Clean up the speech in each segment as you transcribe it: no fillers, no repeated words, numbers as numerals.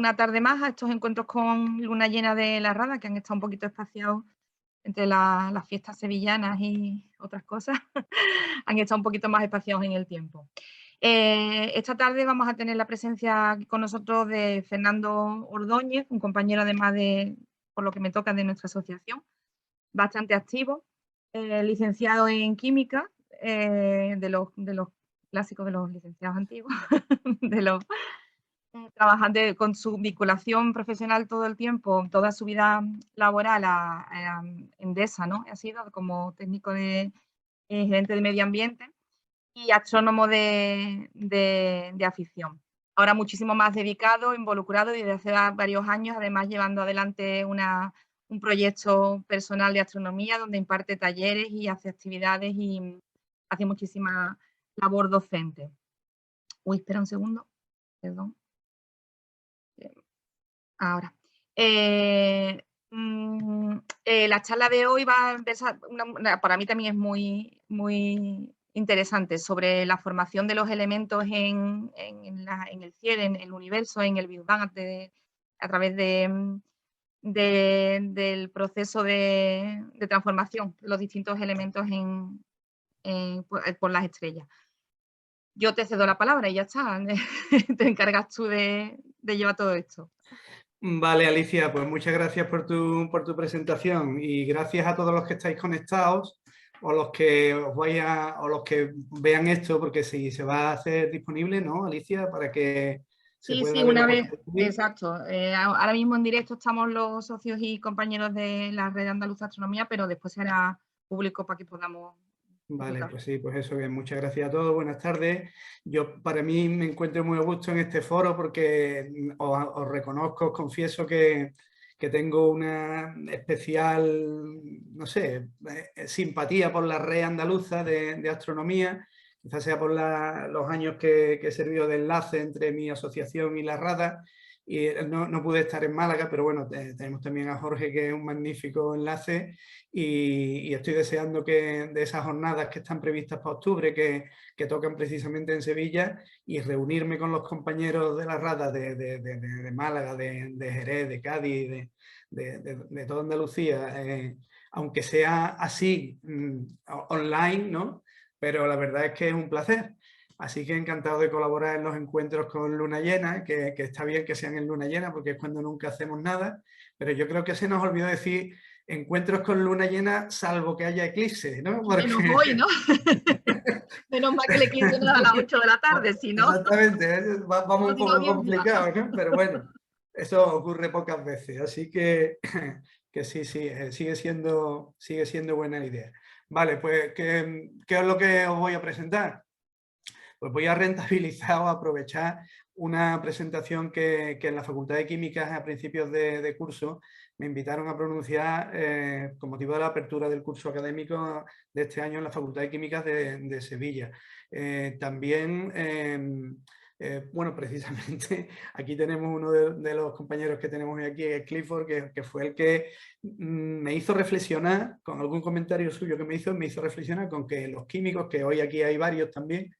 una tarde más a estos encuentros con luna llena de la Rada, que han estado un poquito espaciados entre las fiestas sevillanas y otras cosas, han estado un poquito más espaciados en el tiempo. Esta tarde vamos a tener la presencia aquí con nosotros de Fernando Ordóñez, un compañero además de, por lo que me toca, de nuestra asociación, bastante activo, licenciado en química, de los clásicos de los licenciados antiguos, de los trabajando con su vinculación profesional todo el tiempo, toda su vida laboral a Endesa, ¿no? Ha sido como técnico de gerente de medio ambiente y astrónomo de afición. Ahora muchísimo más dedicado, involucrado y desde hace varios años, además llevando adelante un proyecto personal de astronomía donde imparte talleres y hace actividades y hace muchísima labor docente. Uy, espera un segundo, perdón. Ahora. La charla de hoy va a versar, para mí también es muy, muy interesante, sobre la formación de los elementos en el cielo, en el universo, en el Big Bang, a través del proceso de transformación de los distintos elementos por las estrellas. Yo te cedo la palabra y ya está. Te encargas tú de llevar todo esto. Vale, Alicia, pues muchas gracias por tu presentación y gracias a todos los que estáis conectados o los que o los que vean esto, porque si se va a hacer disponible, ¿no, Alicia? Para que se pueda Sí, ver una luego. vez, exacto. Ahora mismo en directo estamos los socios y compañeros de la Red Andaluza de Astronomía, pero después será público para que podamos Vale, disfrutar. pues sí, pues eso, bien. Muchas gracias a todos, buenas tardes. Para mí me encuentro muy a gusto en este foro porque os reconozco, os confieso que tengo una especial, no sé, simpatía por la Red Andaluza de Astronomía, quizás sea por los años que he servido de enlace entre mi asociación y la RADA, y no pude estar en Málaga, pero bueno, tenemos también a Jorge, que es un magnífico enlace, y estoy deseando que de esas jornadas que están previstas para octubre, que tocan precisamente en Sevilla, y reunirme con los compañeros de la RADA de Málaga, de Jerez, de Cádiz, de toda Andalucía, aunque sea así, online, ¿no? Pero la verdad es que es un placer. Así que encantado de colaborar en los encuentros con luna llena, que está bien que sean en luna llena porque es cuando nunca hacemos nada, pero yo creo que se nos olvidó decir encuentros con luna llena salvo que haya eclipse, ¿no? Y menos Porque... hoy, ¿no? Menos mal que el eclipse no es a las 8 de la tarde, si no, Exactamente, vamos un si no poco Dios mío. complicados, ¿no? Pero bueno, eso ocurre pocas veces, así que sí, sigue siendo buena idea. Vale, pues, ¿qué es lo que os voy a presentar? Pues voy a rentabilizar o aprovechar una presentación que en la Facultad de Químicas a principios de curso me invitaron a pronunciar con motivo de la apertura del curso académico de este año en la Facultad de Químicas de Sevilla. También, bueno, precisamente aquí tenemos uno de los compañeros que tenemos aquí, Clifford, que fue el que me hizo reflexionar, con algún comentario suyo que me hizo reflexionar con que los químicos, que hoy aquí hay varios también,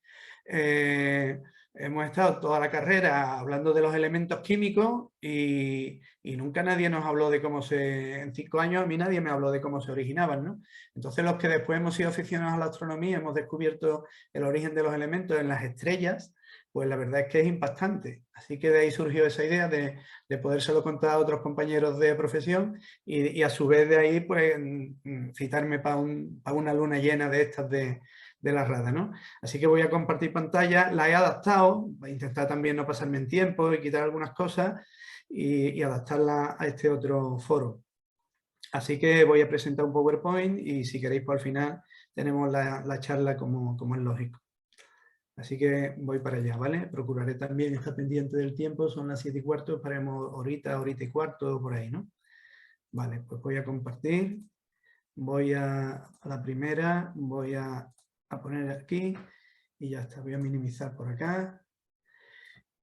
hemos estado toda la carrera hablando de los elementos químicos y nunca nadie nos habló de cómo en 5 años a mí nadie me habló de cómo se originaban, ¿no? Entonces los que después hemos sido aficionados a la astronomía, hemos descubierto el origen de los elementos en las estrellas, pues la verdad es que es impactante. Así que de ahí surgió esa idea de podérselo contar a otros compañeros de profesión y a su vez de ahí pues citarme para una luna llena de estas de la RADA, ¿no? Así que voy a compartir pantalla, la he adaptado, voy a intentar también no pasarme en tiempo y quitar algunas cosas y adaptarla a este otro foro. Así que voy a presentar un PowerPoint y si queréis, pues al final tenemos la charla como es lógico. Así que voy para allá, ¿vale? Procuraré también estar pendiente del tiempo, son las 7:15, esperemos horita y cuarto, por ahí, ¿no? Vale, pues voy a compartir, voy a la primera, voy a poner aquí y ya está, voy a minimizar por acá.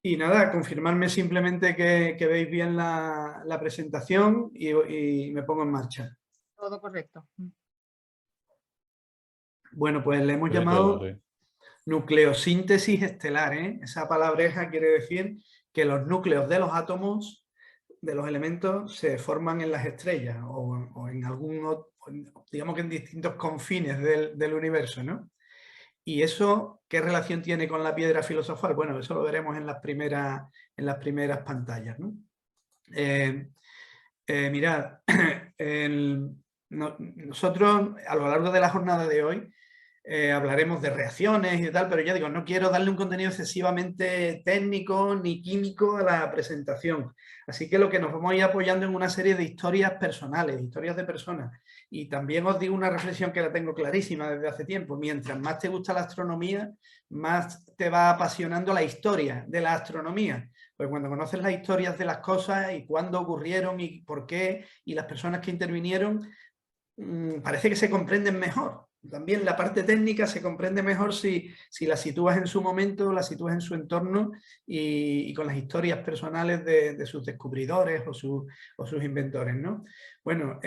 Y nada, confirmarme simplemente que veis bien la presentación y me pongo en marcha. Todo correcto. Bueno, pues le hemos De todo, llamado sí. nucleosíntesis estelar, ¿eh? Esa palabreja quiere decir que los núcleos de los átomos, de los elementos, se forman en las estrellas o en digamos que en distintos confines del universo, ¿no? ¿Y eso qué relación tiene con la piedra filosofal? Bueno, eso lo veremos en las primeras pantallas, ¿no? Mirad, nosotros a lo largo de la jornada de hoy hablaremos de reacciones y tal, pero ya digo, no quiero darle un contenido excesivamente técnico ni químico a la presentación. Así que lo que nos vamos a ir apoyando en una serie de historias personales, historias de personas. Y también os digo una reflexión que la tengo clarísima desde hace tiempo. Mientras más te gusta la astronomía, más te va apasionando la historia de la astronomía. Pues cuando conoces las historias de las cosas y cuándo ocurrieron y por qué y las personas que intervinieron, parece que se comprenden mejor. También la parte técnica se comprende mejor si la sitúas en su momento, la sitúas en su entorno y con las historias personales de sus descubridores o sus inventores, ¿no? Bueno,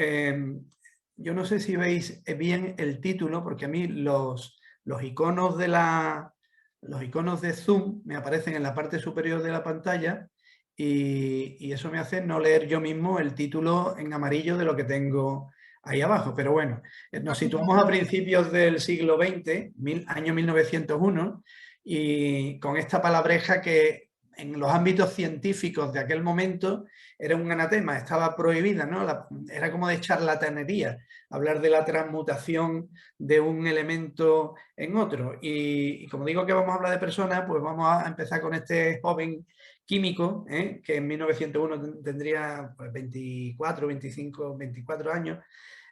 yo no sé si veis bien el título, porque a mí los iconos de Zoom me aparecen en la parte superior de la pantalla y eso me hace no leer yo mismo el título en amarillo de lo que tengo ahí abajo. Pero bueno, nos situamos a principios del siglo XX, año 1901, y con esta palabreja que en los ámbitos científicos de aquel momento era un anatema, estaba prohibida, ¿no? Era como de charlatanería hablar de la transmutación de un elemento en otro. Y como digo que vamos a hablar de personas, pues vamos a empezar con este joven químico, que en 1901 tendría pues, 24, 25, 24 años,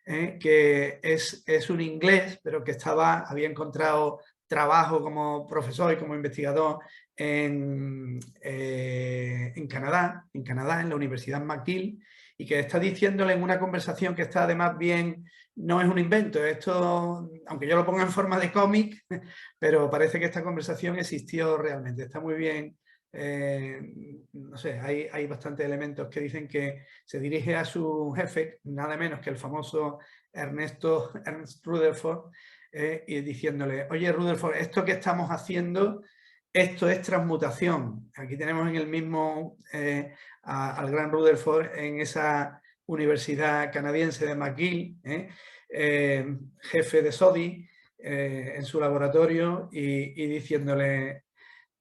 que es un inglés, pero que había encontrado trabajo como profesor y como investigador en Canadá, en la Universidad McGill, y que está diciéndole en una conversación que está además bien, no es un invento, esto, aunque yo lo ponga en forma de cómic, pero parece que esta conversación existió realmente, está muy bien. No sé, hay bastantes elementos que dicen que se dirige a su jefe, nada menos que el famoso Ernst Rutherford, y diciéndole, oye Rutherford, esto que estamos haciendo, esto es transmutación. Aquí tenemos en el mismo al gran Rutherford en esa universidad canadiense de McGill, jefe de SODI, en su laboratorio y diciéndole,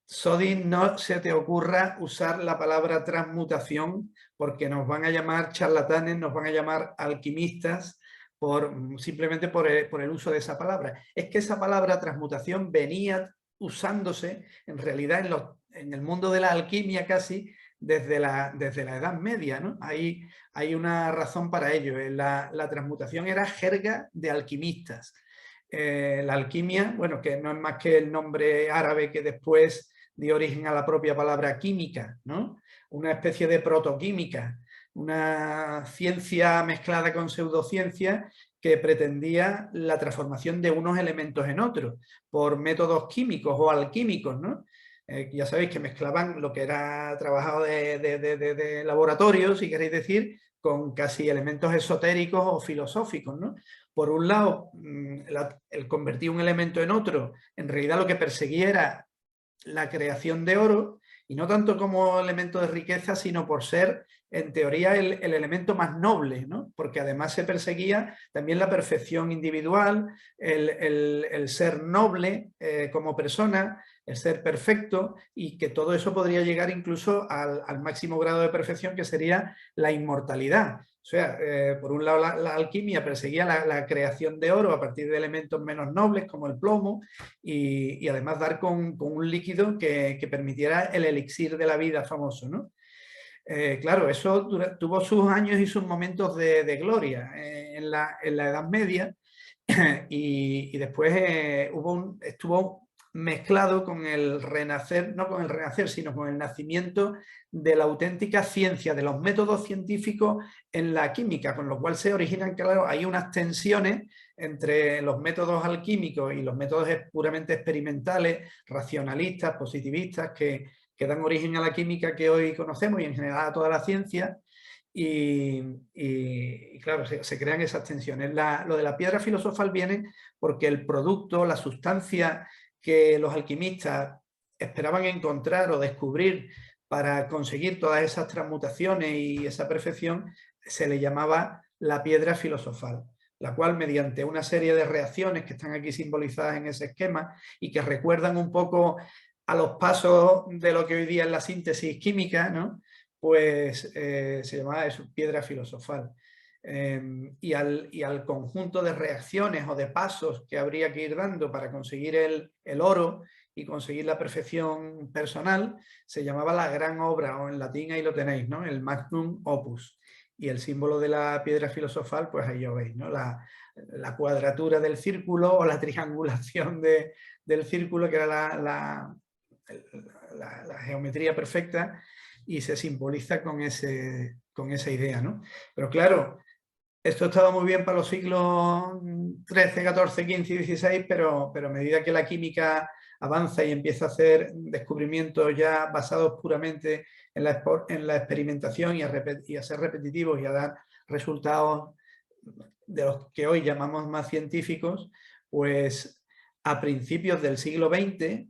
SODI, no se te ocurra usar la palabra transmutación porque nos van a llamar charlatanes, nos van a llamar alquimistas simplemente por el uso de esa palabra. Es que esa palabra transmutación venía usándose en realidad en el mundo de la alquimia casi desde la Edad Media, ¿no? Hay una razón para ello. La transmutación era jerga de alquimistas. La alquimia, bueno, que no es más que el nombre árabe que después dio origen a la propia palabra química, ¿no? Una especie de protoquímica, una ciencia mezclada con pseudociencia que pretendía la transformación de unos elementos en otros por métodos químicos o alquímicos, ¿no? Ya sabéis que mezclaban lo que era trabajado de laboratorio, si queréis decir, con casi elementos esotéricos o filosóficos, ¿no? Por un lado, el convertir un elemento en otro, en realidad lo que perseguía era la creación de oro, y no tanto como elemento de riqueza, sino por ser, en teoría, el elemento más noble, ¿no? Porque además se perseguía también la perfección individual, el ser noble como persona, el ser perfecto, y que todo eso podría llegar incluso al máximo grado de perfección, que sería la inmortalidad. O sea, por un lado la alquimia perseguía la creación de oro a partir de elementos menos nobles como el plomo y además dar con un líquido que permitiera el elixir de la vida famoso, ¿no? Claro, eso tuvo sus años y sus momentos de gloria en la Edad Media y después estuvo mezclado con el renacer, no con el renacer, sino con el nacimiento de la auténtica ciencia, de los métodos científicos en la química, con lo cual se originan, claro, hay unas tensiones entre los métodos alquímicos y los métodos puramente experimentales, racionalistas, positivistas, que dan origen a la química que hoy conocemos y en general a toda la ciencia. Y claro, se crean esas tensiones. Lo de la piedra filosofal viene porque el producto, la sustancia que los alquimistas esperaban encontrar o descubrir para conseguir todas esas transmutaciones y esa perfección, se le llamaba la piedra filosofal, la cual mediante una serie de reacciones que están aquí simbolizadas en ese esquema y que recuerdan un poco a los pasos de lo que hoy día es la síntesis química, ¿no? Pues se llamaba eso, piedra filosofal. Y al conjunto de reacciones o de pasos que habría que ir dando para conseguir el oro y conseguir la perfección personal, se llamaba la gran obra, o en latín ahí lo tenéis, ¿no? El magnum opus. Y el símbolo de la piedra filosofal, pues ahí lo veis, ¿no? La cuadratura del círculo o la triangulación del círculo, que era la geometría perfecta, y se simboliza con esa idea, ¿no? Pero claro, esto estaba muy bien para los siglos XIII, XIV, XV y XVI, pero a medida que la química avanza y empieza a hacer descubrimientos ya basados puramente en la experimentación y a ser repetitivos y a dar resultados de los que hoy llamamos más científicos, pues a principios del siglo XX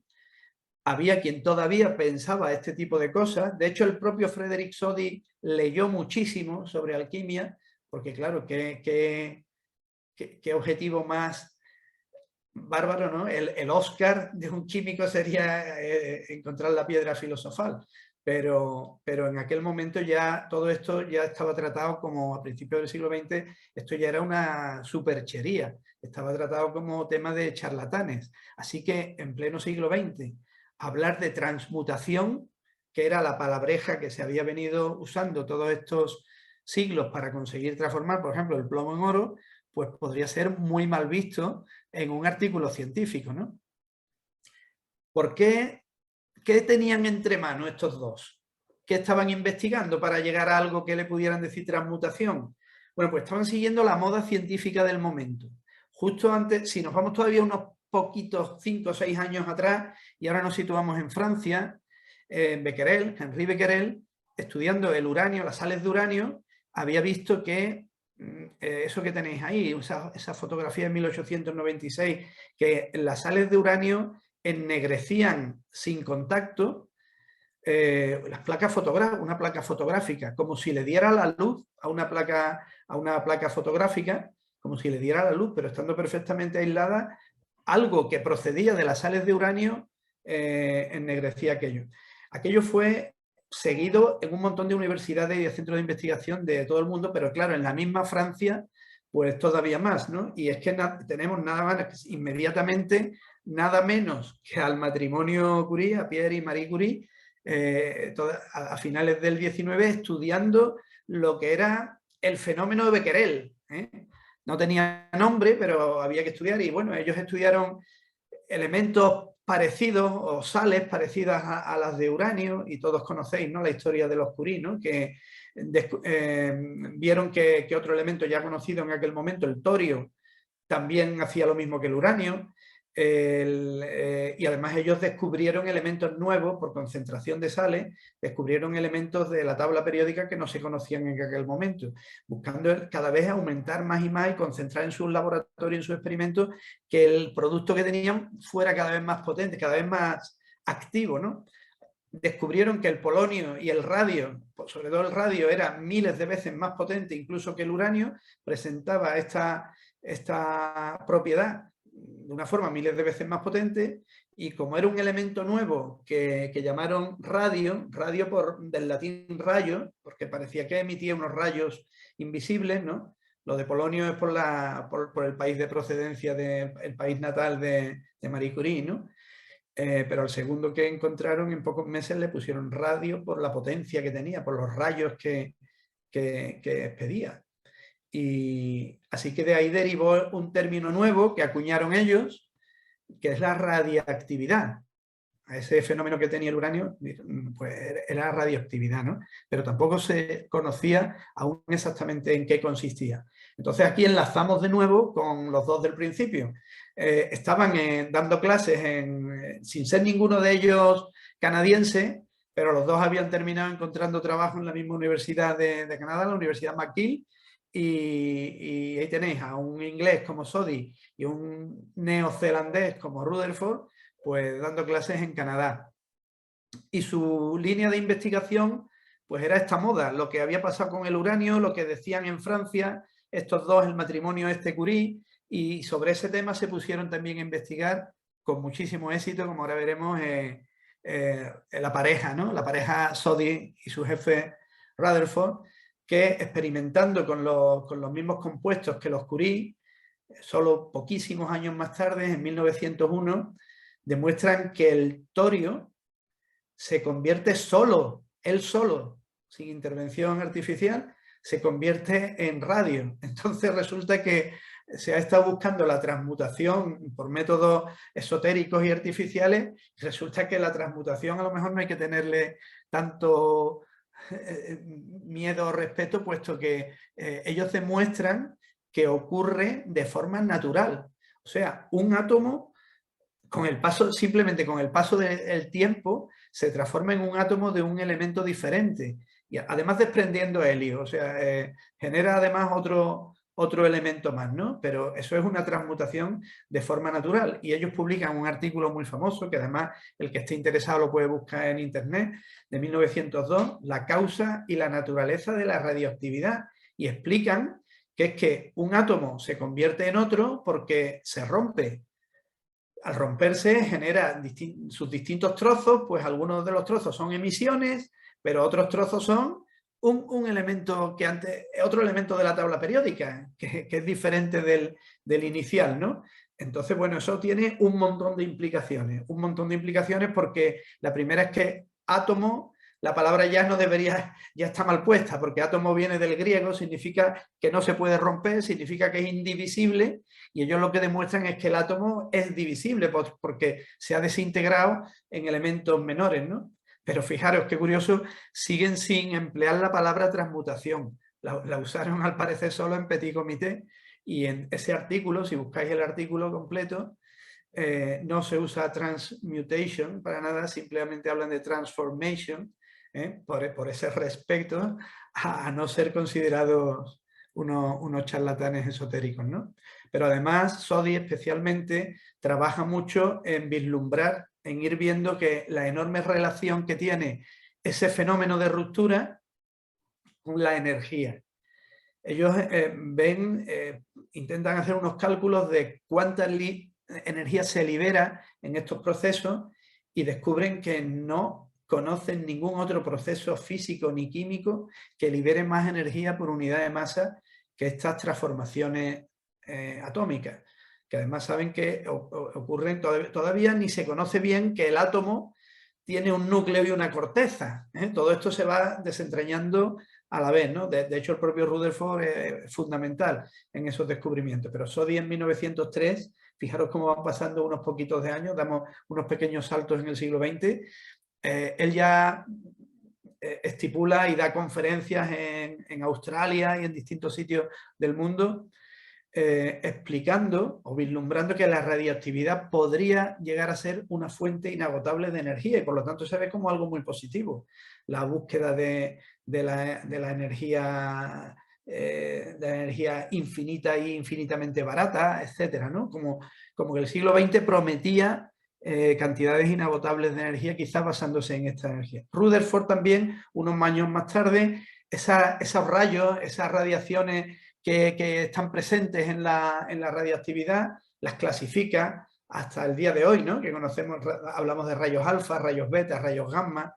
había quien todavía pensaba este tipo de cosas. De hecho, el propio Frédéric Soddy leyó muchísimo sobre alquimia, porque claro, qué objetivo más bárbaro, ¿no? El Oscar de un químico sería encontrar la piedra filosofal. Pero en aquel momento ya todo esto ya estaba tratado como, a principios del siglo XX, esto ya era una superchería, estaba tratado como tema de charlatanes. Así que en pleno siglo XX, hablar de transmutación, que era la palabreja que se había venido usando todos estos siglos para conseguir transformar, por ejemplo, el plomo en oro, pues podría ser muy mal visto en un artículo científico, ¿no? ¿Por qué? ¿Qué tenían entre manos estos dos? ¿Qué estaban investigando para llegar a algo que le pudieran decir transmutación? Bueno, pues estaban siguiendo la moda científica del momento. Justo antes, si nos vamos todavía unos poquitos, 5 o 6 años atrás, y ahora nos situamos en Francia, Becquerel, Henri Becquerel, estudiando el uranio, las sales de uranio, había visto que eso que tenéis ahí, esa fotografía de 1896, que las sales de uranio ennegrecían sin contacto las placas una placa fotográfica, como si le diera la luz a una placa fotográfica, como si le diera la luz, pero estando perfectamente aislada, algo que procedía de las sales de uranio ennegrecía aquello. Aquello fue seguido en un montón de universidades y de centros de investigación de todo el mundo, pero claro, en la misma Francia, pues todavía más, ¿no? Y es que tenemos nada más inmediatamente, nada menos que al matrimonio Curie, a Pierre y Marie Curie, a finales del 19, estudiando lo que era el fenómeno de Becquerel. No tenía nombre, pero había que estudiar, y bueno, ellos estudiaron elementos parecidos o sales parecidas a las de uranio, y todos conocéis, ¿no?, la historia de los Curie, ¿no?, que vieron que otro elemento ya conocido en aquel momento, el torio, también hacía lo mismo que el uranio. Y además ellos descubrieron elementos nuevos por concentración de sales, descubrieron elementos de la tabla periódica que no se conocían en aquel momento, buscando cada vez aumentar más y más y concentrar en sus laboratorios, en sus experimentos, que el producto que tenían fuera cada vez más potente, cada vez más activo, ¿no? Descubrieron que el polonio y el radio, sobre todo el radio, era miles de veces más potente incluso que el uranio, presentaba esta propiedad de una forma miles de veces más potente, y como era un elemento nuevo que llamaron radio del latín rayo, porque parecía que emitía unos rayos invisibles, ¿no? Lo de polonio es por el país de procedencia, el país natal de Marie Curie, ¿no? Pero al segundo que encontraron, en pocos meses le pusieron radio por la potencia que tenía, por los rayos que expedía. Y así que de ahí derivó un término nuevo que acuñaron ellos, que es la radiactividad. A ese fenómeno que tenía el uranio, pues era radioactividad, ¿no? Pero tampoco se conocía aún exactamente en qué consistía. Entonces aquí enlazamos de nuevo con los dos del principio. Estaban dando clases sin ser ninguno de ellos canadiense, pero los dos habían terminado encontrando trabajo en la misma universidad de Canadá, la Universidad McGill, y ahí tenéis a un inglés como Soddy y un neozelandés como Rutherford, pues dando clases en Canadá. Y su línea de investigación pues era esta moda, lo que había pasado con el uranio, lo que decían en Francia, estos dos, el matrimonio Curie, y sobre ese tema se pusieron también a investigar con muchísimo éxito, como ahora veremos, la pareja, ¿no? La pareja Soddy y su jefe Rutherford, que experimentando con los mismos compuestos que los Curie, solo poquísimos años más tarde, en 1901, demuestran que el torio se convierte solo, él solo, sin intervención artificial, se convierte en radio. Entonces resulta que se ha estado buscando la transmutación por métodos esotéricos y artificiales, y resulta que la transmutación a lo mejor no hay que tenerle tanto miedo o respeto, puesto que ellos demuestran que ocurre de forma natural. O sea, un átomo, simplemente con el paso del tiempo, se transforma en un átomo de un elemento diferente, y además desprendiendo helio, o sea, genera además otro elemento más, ¿no? Pero eso es una transmutación de forma natural, y ellos publican un artículo muy famoso, que además el que esté interesado lo puede buscar en internet, de 1902, La causa y la naturaleza de la radioactividad, y explican que es que un átomo se convierte en otro porque se rompe. Al romperse genera sus distintos trozos, pues algunos de los trozos son emisiones, pero otros trozos son un elemento que antes, otro elemento de la tabla periódica, que es diferente del inicial, ¿no? Entonces, bueno, eso tiene un montón de implicaciones porque la primera es que átomo, la palabra ya no debería, ya está mal puesta, porque átomo viene del griego, significa que no se puede romper, significa que es indivisible, y ellos lo que demuestran es que el átomo es divisible porque se ha desintegrado en elementos menores, ¿no? Pero fijaros qué curioso, siguen sin emplear la palabra transmutación. La usaron al parecer solo en petit comité, y en ese artículo, si buscáis el artículo completo, no se usa transmutation para nada, simplemente hablan de transformation, por ese respecto a no ser considerados unos charlatanes esotéricos, ¿no? Pero además, Soddy especialmente trabaja mucho en vislumbrar, en ir viendo que la enorme relación que tiene ese fenómeno de ruptura con la energía. Ellos intentan hacer unos cálculos de cuánta energía se libera en estos procesos, y descubren que no conocen ningún otro proceso físico ni químico que libere más energía por unidad de masa que estas transformaciones atómicas, que además saben que ocurren, todavía ni se conoce bien que el átomo tiene un núcleo y una corteza. Todo esto se va desentrañando a la vez, ¿no? De hecho, el propio Rutherford es fundamental en esos descubrimientos. Pero Soddy en 1903, fijaros cómo van pasando unos poquitos de años, damos unos pequeños saltos en el siglo XX, él ya estipula y da conferencias en Australia y en distintos sitios del mundo, explicando o vislumbrando que la radioactividad podría llegar a ser una fuente inagotable de energía, y por lo tanto se ve como algo muy positivo. La búsqueda de la energía infinita y infinitamente barata, etcétera, ¿no? Como que el siglo XX prometía cantidades inagotables de energía, quizás basándose en esta energía. Rutherford también, unos años más tarde, esos rayos, esas radiaciones que están presentes en la radioactividad, las clasifica hasta el día de hoy, ¿no? Que conocemos, hablamos de rayos alfa, rayos beta, rayos gamma,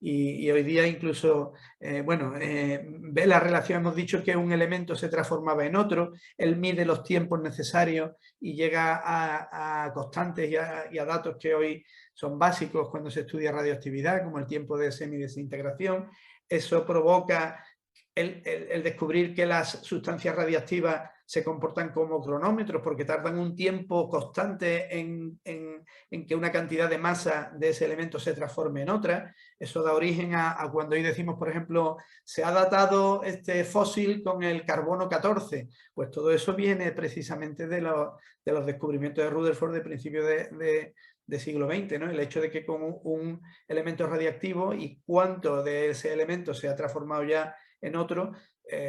y hoy día incluso, ve la relación, hemos dicho que un elemento se transformaba en otro, él mide los tiempos necesarios y llega a constantes y a datos que hoy son básicos cuando se estudia radioactividad, como el tiempo de semidesintegración. Eso provoca el descubrir que las sustancias radiactivas se comportan como cronómetros porque tardan un tiempo constante en que una cantidad de masa de ese elemento se transforme en otra. Eso da origen a cuando hoy decimos, por ejemplo, se ha datado este fósil con el carbono 14. Pues todo eso viene precisamente de los descubrimientos de Rutherford de principios de siglo XX, ¿no? El hecho de que con un elemento radiactivo y cuánto de ese elemento se ha transformado ya en otro,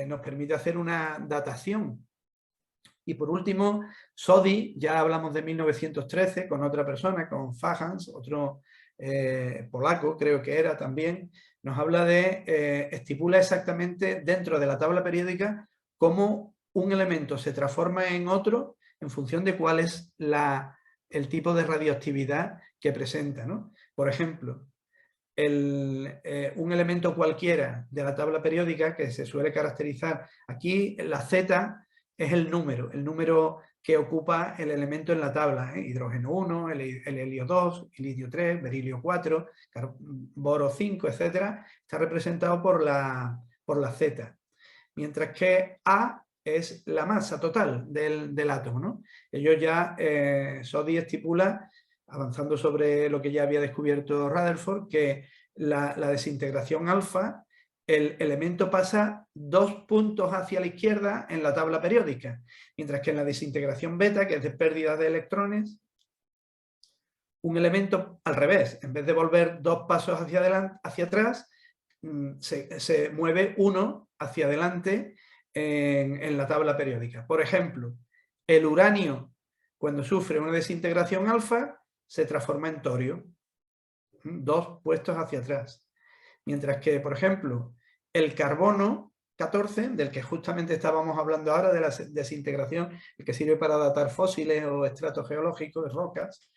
nos permite hacer una datación. Y por último, Soddy, ya hablamos de 1913 con otra persona, con Fajans, otro polaco creo que era también, nos habla de, estipula exactamente dentro de la tabla periódica cómo un elemento se transforma en otro en función de cuál es el tipo de radioactividad que presenta, ¿no? Por ejemplo, un elemento cualquiera de la tabla periódica que se suele caracterizar aquí, la Z es el número que ocupa el elemento en la tabla, hidrógeno 1, el helio 2, iridio 3, berilio 4, boro 5, etcétera, está representado por la Z, mientras que A es la masa total del átomo, ¿no? Ellos ya, Soddy estipula, avanzando sobre lo que ya había descubierto Rutherford, que la desintegración alfa, el elemento pasa 2 puntos hacia la izquierda en la tabla periódica, mientras que en la desintegración beta, que es de pérdida de electrones, un elemento al revés, en vez de volver 2 pasos hacia adelante, hacia atrás, se mueve 1 hacia adelante en la tabla periódica. Por ejemplo, el uranio, cuando sufre una desintegración alfa, se transforma en torio, 2 puestos hacia atrás. Mientras que, por ejemplo, el carbono 14, del que justamente estábamos hablando ahora, de la desintegración, el que sirve para datar fósiles o estratos geológicos, rocas,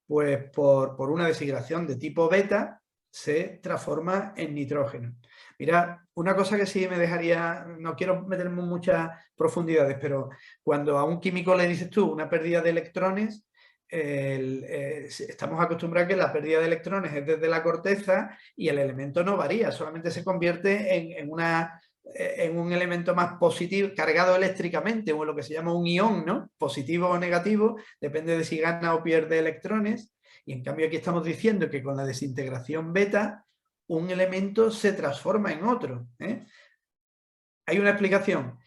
pues por una desintegración de tipo beta se transforma en nitrógeno. Mira, una cosa que sí me dejaría, no quiero meterme en muchas profundidades, pero cuando a un químico le dices tú una pérdida de electrones, estamos acostumbrados a que la pérdida de electrones es desde la corteza y el elemento no varía, solamente se convierte en un elemento más positivo, cargado eléctricamente, o lo que se llama un ión, ¿no? Positivo o negativo, depende de si gana o pierde electrones. Y en cambio aquí estamos diciendo que con la desintegración beta, un elemento se transforma en otro, ¿eh? Hay una explicación.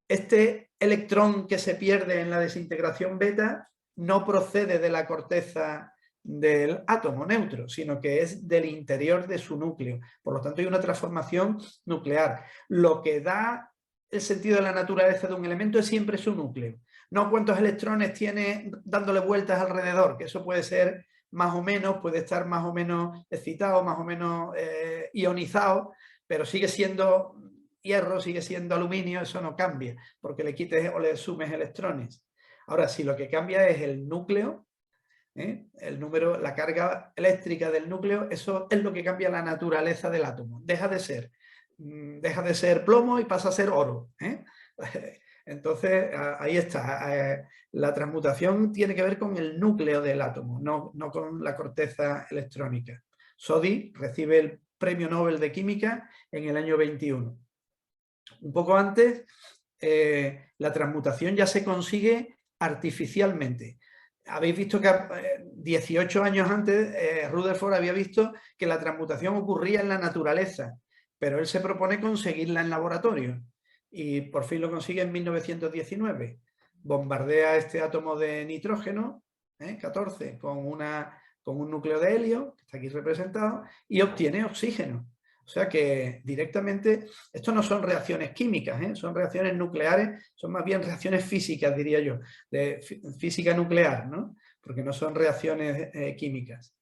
Este electrón que se pierde en la desintegración beta no procede de la corteza del átomo neutro, sino que es del interior de su núcleo. Por lo tanto, hay una transformación nuclear. Lo que da el sentido de la naturaleza de un elemento es siempre su núcleo. No cuántos electrones tiene dándole vueltas alrededor, que eso puede ser más o menos, puede estar más o menos excitado, más o menos ionizado, pero sigue siendo hierro, sigue siendo aluminio, eso no cambia, porque le quites o le sumes electrones. Ahora, si lo que cambia es el núcleo, el número, la carga eléctrica del núcleo, eso es lo que cambia la naturaleza del átomo. Deja de ser plomo y pasa a ser oro. Entonces, ahí está. La transmutación tiene que ver con el núcleo del átomo, no con la corteza electrónica. Soddy recibe el Premio Nobel de Química en el año 21. Un poco antes, la transmutación ya se consigue artificialmente. Habéis visto que 18 años antes Rutherford había visto que la transmutación ocurría en la naturaleza, pero él se propone conseguirla en laboratorio y por fin lo consigue en 1919. Bombardea este átomo de nitrógeno, 14, con un núcleo de helio, que está aquí representado, y obtiene oxígeno. O sea que directamente, esto no son reacciones químicas, son reacciones nucleares, son más bien reacciones físicas, diría yo, de física nuclear, ¿no? Porque no son reacciones químicas.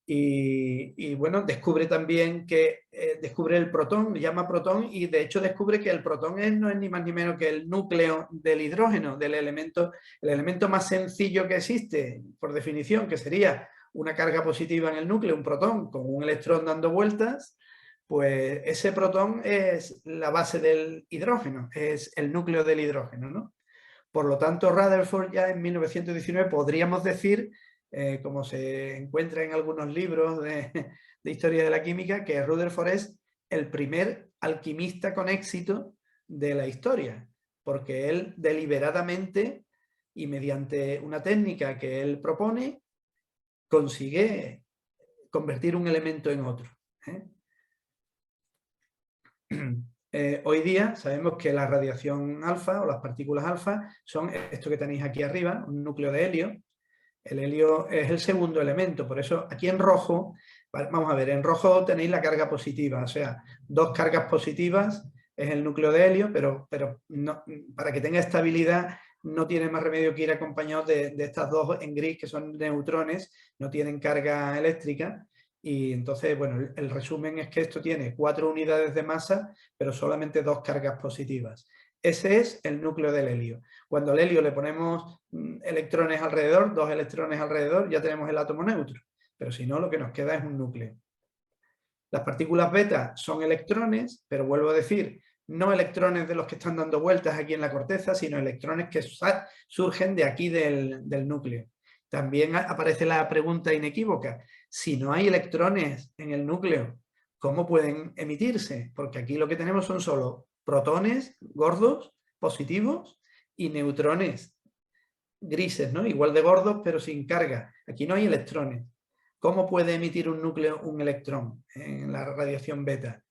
Y bueno, descubre también que descubre el protón, llama protón, y de hecho descubre que el protón no es ni más ni menos que el núcleo del hidrógeno, el elemento más sencillo que existe, por definición, que sería una carga positiva en el núcleo, un protón con un electrón dando vueltas. Pues ese protón es la base del hidrógeno, es el núcleo del hidrógeno, ¿no? Por lo tanto, Rutherford ya en 1919 podríamos decir, como se encuentra en algunos libros de historia de la química, que Rutherford es el primer alquimista con éxito de la historia, porque él deliberadamente y mediante una técnica que él propone, consigue convertir un elemento en otro. Hoy día sabemos que la radiación alfa o las partículas alfa son esto que tenéis aquí arriba, un núcleo de helio. El helio es el segundo elemento, por eso aquí en rojo, vamos a ver, en rojo tenéis la carga positiva, o sea, 2 cargas positivas es el núcleo de helio, pero no, para que tenga estabilidad no tienen más remedio que ir acompañados de estas dos en gris, que son neutrones, no tienen carga eléctrica. Y entonces, bueno, el resumen es que esto tiene 4 unidades de masa, pero solamente 2 cargas positivas. Ese es el núcleo del helio. Cuando al helio le ponemos electrones alrededor, 2 electrones alrededor, ya tenemos el átomo neutro. Pero si no, lo que nos queda es un núcleo. Las partículas beta son electrones, pero vuelvo a decir, no electrones de los que están dando vueltas aquí en la corteza, sino electrones que surgen de aquí del núcleo. También aparece la pregunta inequívoca: si no hay electrones en el núcleo, ¿cómo pueden emitirse? Porque aquí lo que tenemos son solo protones gordos, positivos, y neutrones grises, ¿no? Igual de gordos, pero sin carga. Aquí no hay electrones. ¿Cómo puede emitir un núcleo un electrón en la radiación beta?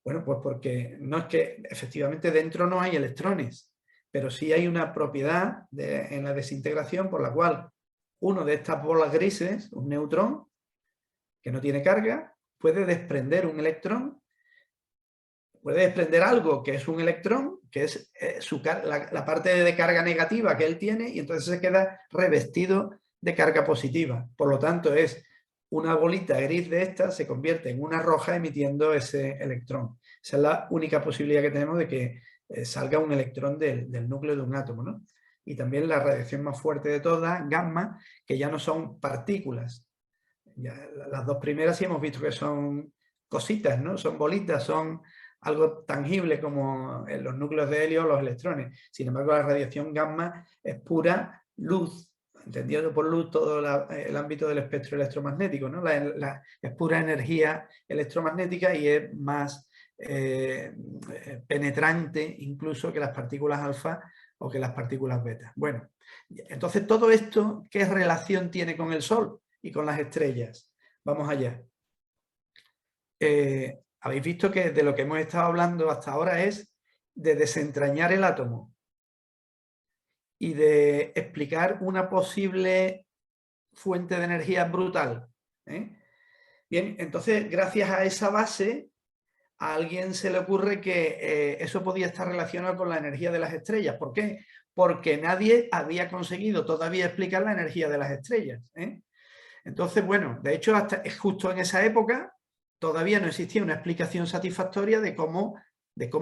Bueno, pues porque no es que efectivamente dentro no hay electrones, pero sí hay una propiedad en la desintegración por la cual uno de estas bolas grises, un neutrón, que no tiene carga, puede desprender un electrón, puede desprender algo que es un electrón, que es la parte de carga negativa que él tiene, y entonces se queda revestido de carga positiva. Por lo tanto, es una bolita gris de esta se convierte en una roja emitiendo ese electrón. Esa es la única posibilidad que tenemos de que salga un electrón del núcleo de un átomo, ¿no? Y también la radiación más fuerte de todas, gamma, que ya no son partículas. Ya, las dos primeras sí hemos visto que son cositas, ¿no? Son bolitas, son algo tangible como en los núcleos de helio o los electrones. Sin embargo, la radiación gamma es pura luz, entendiendo por luz todo el ámbito del espectro electromagnético, ¿no? Es pura energía electromagnética y es más penetrante incluso que las partículas alfa o que las partículas beta. Bueno, entonces todo esto, ¿qué relación tiene con el Sol y con las estrellas? Vamos allá. Habéis visto que de lo que hemos estado hablando hasta ahora es de desentrañar el átomo y de explicar una posible fuente de energía brutal. Bien, entonces, gracias a esa base, a alguien se le ocurre que eso podía estar relacionado con la energía de las estrellas. ¿Por qué? Porque nadie había conseguido todavía explicar la energía de las estrellas. Entonces, bueno, de hecho, hasta justo en esa época todavía no existía una explicación satisfactoria de cómo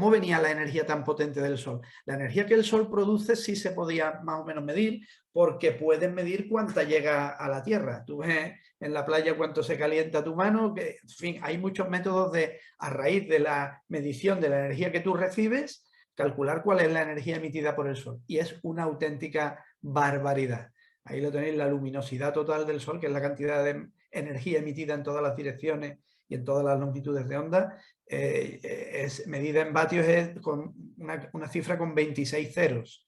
venía la energía tan potente del Sol. La energía que el Sol produce sí se podía más o menos medir, porque puedes medir cuánta llega a la Tierra. Tú ves en la playa cuánto se calienta tu mano, que, en fin, hay muchos métodos a raíz de la medición de la energía que tú recibes, calcular cuál es la energía emitida por el Sol. Y es una auténtica barbaridad. Ahí lo tenéis, la luminosidad total del Sol, que es la cantidad de energía emitida en todas las direcciones y en todas las longitudes de onda, es medida en vatios, es con una cifra con 26 ceros,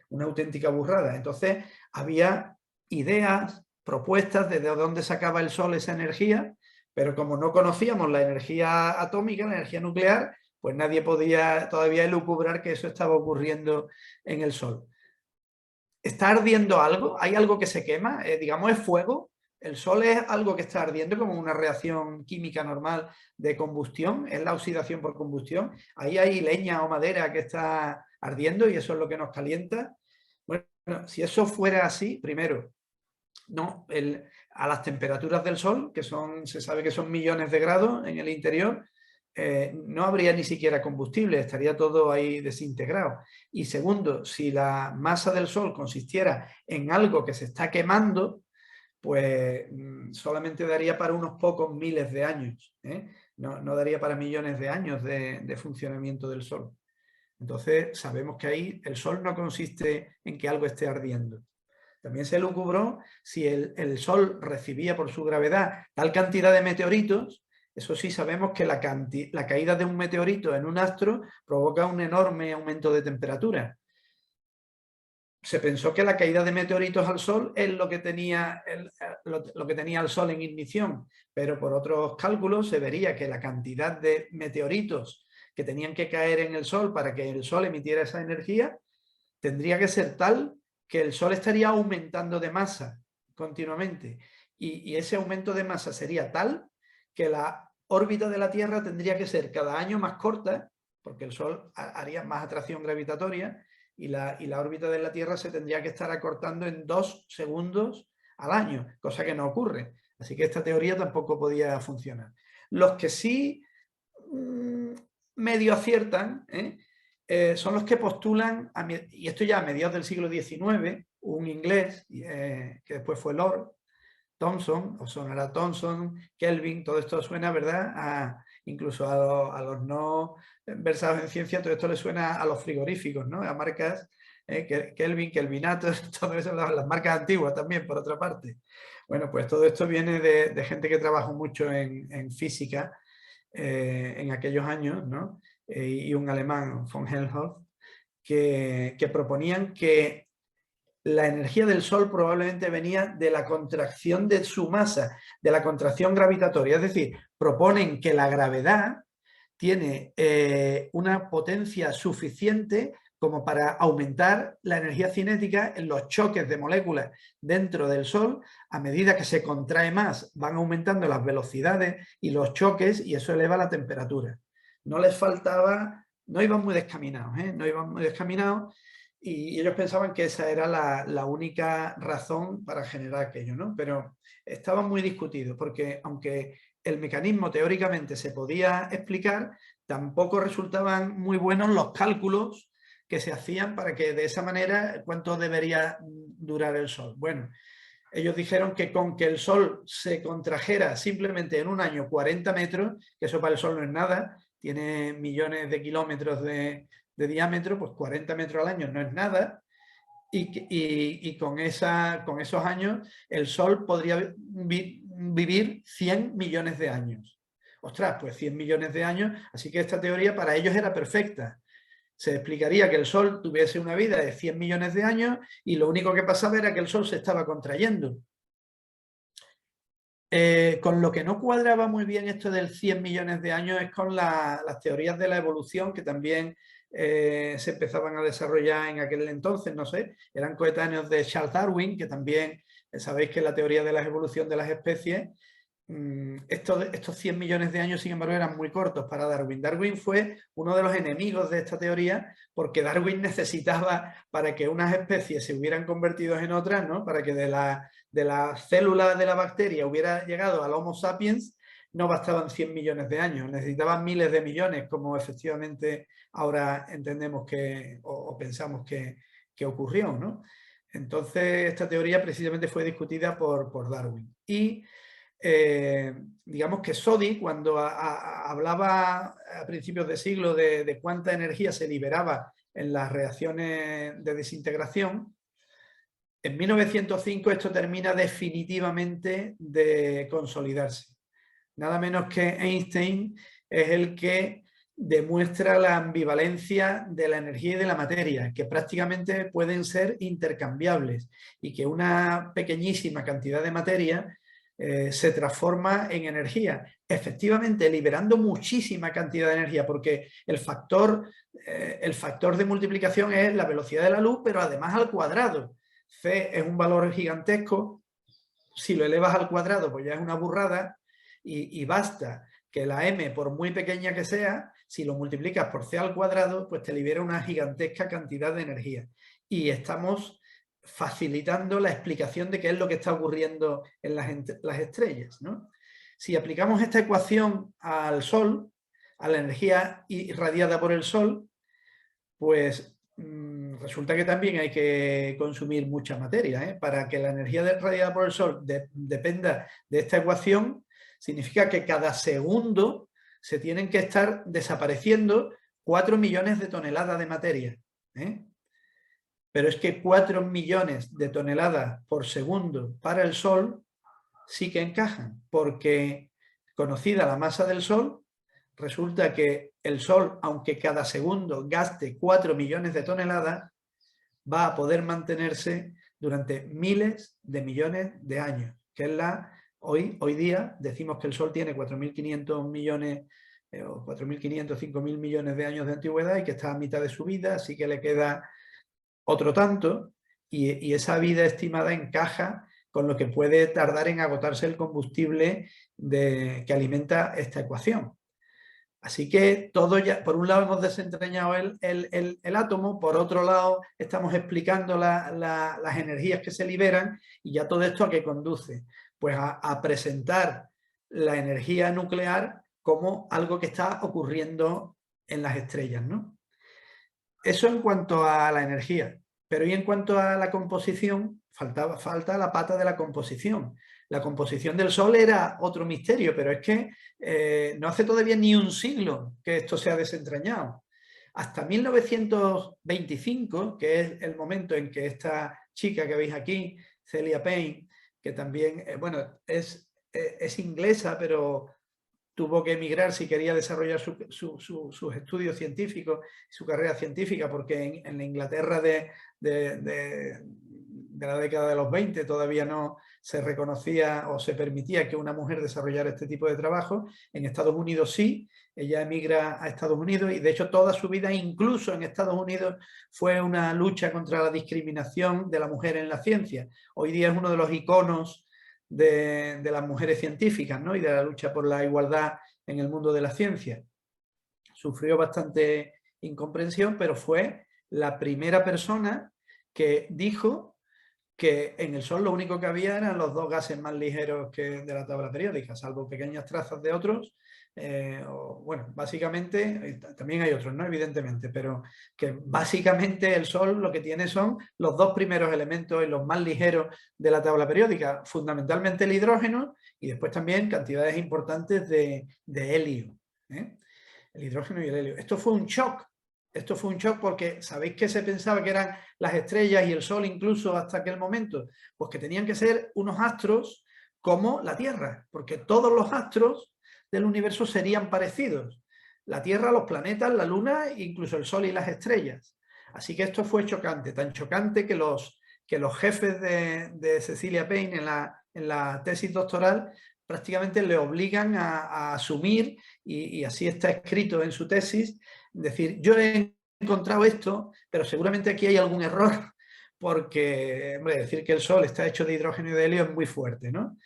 una auténtica burrada. Entonces había ideas, propuestas de dónde sacaba el Sol esa energía, pero como no conocíamos la energía atómica, la energía nuclear, pues nadie podía todavía elucubrar que eso estaba ocurriendo en el Sol. ¿Está ardiendo algo? ¿Hay algo que se quema? Digamos, ¿es fuego? El Sol es algo que está ardiendo como una reacción química normal de combustión, es la oxidación por combustión. Ahí hay leña o madera que está ardiendo y eso es lo que nos calienta. Bueno, si eso fuera así, primero, no, a las temperaturas del Sol, que se sabe que son millones de grados en el interior, no habría ni siquiera combustible, estaría todo ahí desintegrado. Y segundo, si la masa del Sol consistiera en algo que se está quemando, pues solamente daría para unos pocos miles de años, no daría para millones de años de funcionamiento del Sol. Entonces sabemos que ahí el Sol no consiste en que algo esté ardiendo. También se lucubró si el Sol recibía por su gravedad tal cantidad de meteoritos. Eso sí sabemos que la caída de un meteorito en un astro provoca un enorme aumento de temperatura. Se pensó que la caída de meteoritos al Sol es lo que tenía el Sol en ignición, pero por otros cálculos se vería que la cantidad de meteoritos que tenían que caer en el Sol para que el Sol emitiera esa energía tendría que ser tal que el Sol estaría aumentando de masa continuamente, y ese aumento de masa sería tal que la órbita de la Tierra tendría que ser cada año más corta, porque el Sol haría más atracción gravitatoria, y la órbita de la Tierra se tendría que estar acortando en 2 segundos al año, cosa que no ocurre. Así que esta teoría tampoco podía funcionar. Los que sí medio aciertan son los que postulan, y esto ya a mediados del siglo XIX, un inglés que después fue Lord Thomson, o sonará Thomson, Kelvin, todo esto suena, ¿verdad? Incluso a los no versados en ciencia, todo esto le suena a los frigoríficos, ¿no? A marcas, Kelvin, Kelvinato, todo eso, las marcas antiguas también, por otra parte. Bueno, pues todo esto viene de gente que trabajó mucho en física en aquellos años, ¿no? Y un alemán, von Helmholtz, que proponían que la energía del Sol probablemente venía de la contracción de su masa, de la contracción gravitatoria. Es decir, proponen que la gravedad tiene una potencia suficiente como para aumentar la energía cinética en los choques de moléculas dentro del Sol. A medida que se contrae más, van aumentando las velocidades y los choques, y eso eleva la temperatura. No les faltaba, no iban muy descaminados, no iban muy descaminados, y ellos pensaban que esa era la única razón para generar aquello, ¿no? Pero estaba muy discutido, porque aunque el mecanismo teóricamente se podía explicar, tampoco resultaban muy buenos los cálculos que se hacían para que de esa manera, ¿cuánto debería durar el Sol? Bueno, ellos dijeron que con que el Sol se contrajera simplemente en un año 40 metros, que eso para el Sol no es nada, tiene millones de kilómetros de diámetro, pues 40 metros al año no es nada, y con esos años el Sol podría vivir 100 millones de años. Ostras, pues 100 millones de años, así que esta teoría para ellos era perfecta. Se explicaría que el Sol tuviese una vida de 100 millones de años y lo único que pasaba era que el Sol se estaba contrayendo. Con lo que no cuadraba muy bien esto del 100 millones de años es con las teorías de la evolución que también se empezaban a desarrollar en aquel entonces, no sé, eran coetáneos de Charles Darwin, que también sabéis que la teoría de la evolución de las especies, estos 100 millones de años, sin embargo, eran muy cortos para Darwin. Darwin fue uno de los enemigos de esta teoría porque Darwin necesitaba, para que unas especies se hubieran convertido en otras, ¿no? Para que de la célula de la bacteria hubiera llegado al Homo sapiens, no bastaban 100 millones de años, necesitaban miles de millones, como efectivamente ahora entendemos o pensamos que ocurrió, ¿no? Entonces, esta teoría precisamente fue discutida por Darwin. Y digamos que Soddy, cuando hablaba a principios de siglo de cuánta energía se liberaba en las reacciones de desintegración, en 1905 esto termina definitivamente de consolidarse. Nada menos que Einstein es el que demuestra la ambivalencia de la energía y de la materia, que prácticamente pueden ser intercambiables y que una pequeñísima cantidad de materia se transforma en energía, efectivamente liberando muchísima cantidad de energía, porque el factor de multiplicación es la velocidad de la luz, pero además al cuadrado. C es un valor gigantesco, si lo elevas al cuadrado pues ya es una burrada, y basta que la m, por muy pequeña que sea, si lo multiplicas por c al cuadrado, pues te libera una gigantesca cantidad de energía. Y estamos facilitando la explicación de qué es lo que está ocurriendo en las estrellas, ¿no? Si aplicamos esta ecuación al Sol, a la energía irradiada por el Sol, pues resulta que también hay que consumir mucha materia. Para que la energía irradiada por el Sol dependa de esta ecuación, significa que cada segundo se tienen que estar desapareciendo 4 millones de toneladas de materia. Pero es que 4 millones de toneladas por segundo para el Sol sí que encajan, porque conocida la masa del Sol, resulta que el Sol, aunque cada segundo gaste 4 millones de toneladas, va a poder mantenerse durante miles de millones de años, que es hoy día decimos que el Sol tiene 4.500 millones o 4.500, 5.000 millones de años de antigüedad y que está a mitad de su vida, así que le queda otro tanto, y esa vida estimada encaja con lo que puede tardar en agotarse el combustible que alimenta esta ecuación. Así que todo ya, por un lado hemos desentrañado el átomo, por otro lado estamos explicando las energías que se liberan, y ya todo esto ¿a qué conduce? Pues a presentar la energía nuclear como algo que está ocurriendo en las estrellas, ¿no? Eso en cuanto a la energía. Pero y en cuanto a la composición, falta la pata de la composición. La composición del Sol era otro misterio, pero es que no hace todavía ni un siglo que esto se ha desentrañado. Hasta 1925, que es el momento en que esta chica que veis aquí, Celia Payne, que también, bueno, es inglesa, pero tuvo que emigrar si quería desarrollar sus estudios científicos, su carrera científica, porque en la Inglaterra de la década de los 20 todavía no se reconocía o se permitía que una mujer desarrollara este tipo de trabajo. En Estados Unidos sí, ella emigra a Estados Unidos, y de hecho toda su vida, incluso en Estados Unidos, fue una lucha contra la discriminación de la mujer en la ciencia. Hoy día es uno de los iconos de las mujeres científicas, ¿no? Y de la lucha por la igualdad en el mundo de la ciencia. Sufrió bastante incomprensión, pero fue la primera persona que dijo que en el Sol lo único que había eran los dos gases más ligeros que de la tabla periódica, salvo pequeñas trazas de otros. Bueno, básicamente, también hay otros, ¿no? Evidentemente, pero que básicamente el Sol lo que tiene son los dos primeros elementos y los más ligeros de la tabla periódica, fundamentalmente el hidrógeno, y después también cantidades importantes de helio, ¿eh? El hidrógeno y el helio. Esto fue un shock. Esto fue un shock porque ¿sabéis que se pensaba que eran las estrellas y el Sol incluso hasta aquel momento? Pues que tenían que ser unos astros como la Tierra, porque todos los astros del universo serían parecidos. La Tierra, los planetas, la Luna, incluso el Sol y las estrellas. Así que esto fue chocante, tan chocante que los jefes de Cecilia Payne en la tesis doctoral prácticamente le obligan a asumir, y así está escrito en su tesis, decir, yo he encontrado esto, pero seguramente aquí hay algún error, porque, hombre, decir que el Sol está hecho de hidrógeno y de helio es muy fuerte, ¿no?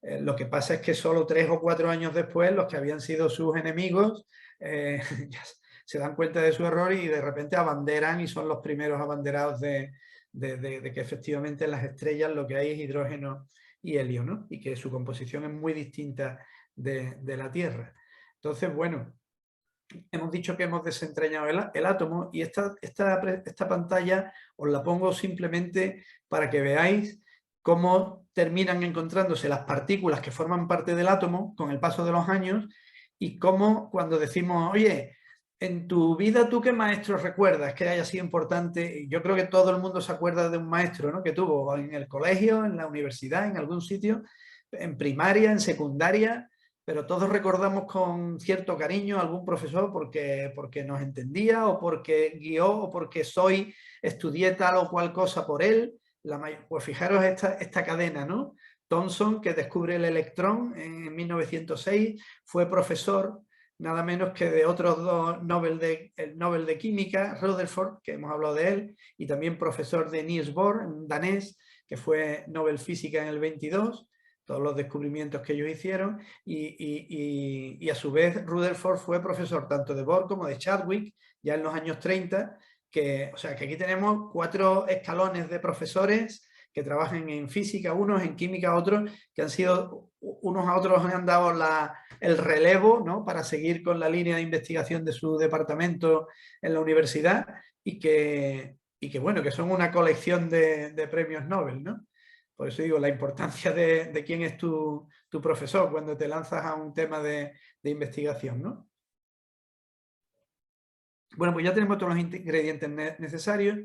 Lo que pasa es que solo 3 o 4 años después, los que habían sido sus enemigos ya se dan cuenta de su error y de repente abanderan, y son los primeros abanderados de que efectivamente en las estrellas lo que hay es hidrógeno y helio, ¿no? Y que su composición es muy distinta de la Tierra. Entonces, bueno, hemos dicho que hemos desentrañado el átomo, y esta pantalla os la pongo simplemente para que veáis cómo terminan encontrándose las partículas que forman parte del átomo con el paso de los años, y cómo cuando decimos, oye, en tu vida, ¿tú qué maestro recuerdas que haya sido importante? Yo creo que todo el mundo se acuerda de un maestro, ¿no?, que tuvo en el colegio, en la universidad, en algún sitio, en primaria, en secundaria, pero todos recordamos con cierto cariño a algún profesor porque nos entendía, o porque guió, o porque estudié tal o cual cosa por él. Pues fijaros esta cadena, ¿no? Thomson, que descubre el electrón en 1906, fue profesor nada menos que de otros dos el Nobel de Química, Rutherford, que hemos hablado de él, y también profesor de Niels Bohr, un danés, que fue Nobel Física en el 22, todos los descubrimientos que ellos hicieron, y a su vez Rutherford fue profesor tanto de Bohr como de Chadwick, ya en los años 30, o sea que aquí tenemos 4 escalones de profesores que trabajan en física unos, en química otros, que han sido, unos a otros han dado el relevo, ¿no?, para seguir con la línea de investigación de su departamento en la universidad, y que bueno, que son una colección de premios Nobel, ¿no? Por eso digo, la importancia de quién es tu profesor cuando te lanzas a un tema de investigación, ¿no? Bueno, pues ya tenemos todos los ingredientes necesarios,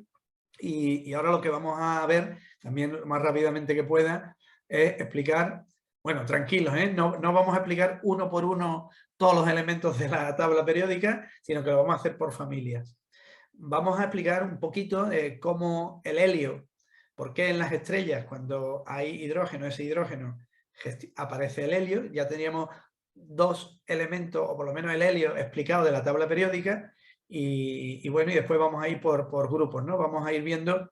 y ahora lo que vamos a ver, también lo más rápidamente que pueda, es explicar, bueno, tranquilos, no vamos a explicar uno por uno todos los elementos de la tabla periódica, sino que lo vamos a hacer por familias. Vamos a explicar un poquito cómo el helio, por qué en las estrellas, cuando hay hidrógeno, ese hidrógeno, aparece el helio. Ya teníamos 2 elementos, o por lo menos el helio, explicado de la tabla periódica. Y bueno, y después vamos a ir por grupos, ¿no? Vamos a ir viendo,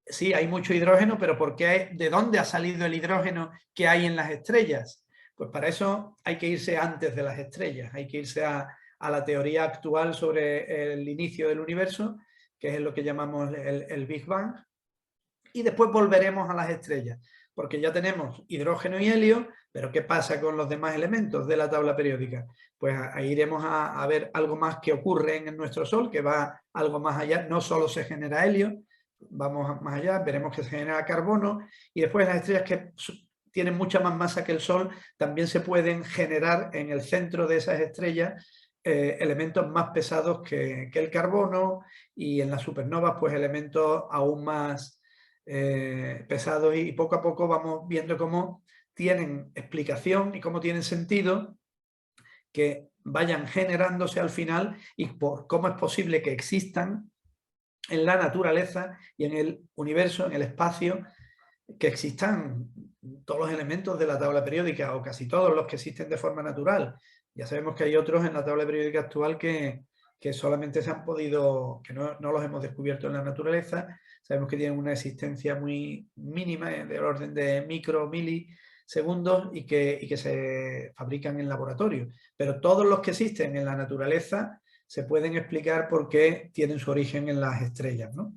sí, hay mucho hidrógeno, pero ¿de dónde ha salido el hidrógeno que hay en las estrellas? Pues para eso hay que irse antes de las estrellas, hay que irse a a la teoría actual sobre el inicio del universo, que es lo que llamamos el Big Bang. Y después volveremos a las estrellas, porque ya tenemos hidrógeno y helio, pero ¿qué pasa con los demás elementos de la tabla periódica? Pues ahí iremos a ver algo más que ocurre en nuestro Sol, que va algo más allá. No solo se genera helio, vamos más allá, veremos que se genera carbono, y después las estrellas que tienen mucha más masa que el Sol, también se pueden generar en el centro de esas estrellas elementos más pesados que el carbono, y en las supernovas pues elementos aún más pesados, y poco a poco vamos viendo cómo tienen explicación y cómo tienen sentido que vayan generándose al final, y por cómo es posible que existan en la naturaleza y en el universo, en el espacio, que existan todos los elementos de la tabla periódica, o casi todos los que existen de forma natural. Ya sabemos que hay otros en la tabla periódica actual que solamente se han podido, que no los hemos descubierto en la naturaleza. Sabemos que tienen una existencia muy mínima, del orden de milisegundos, y que se fabrican en laboratorio. Pero todos los que existen en la naturaleza se pueden explicar por qué tienen su origen en las estrellas, ¿no?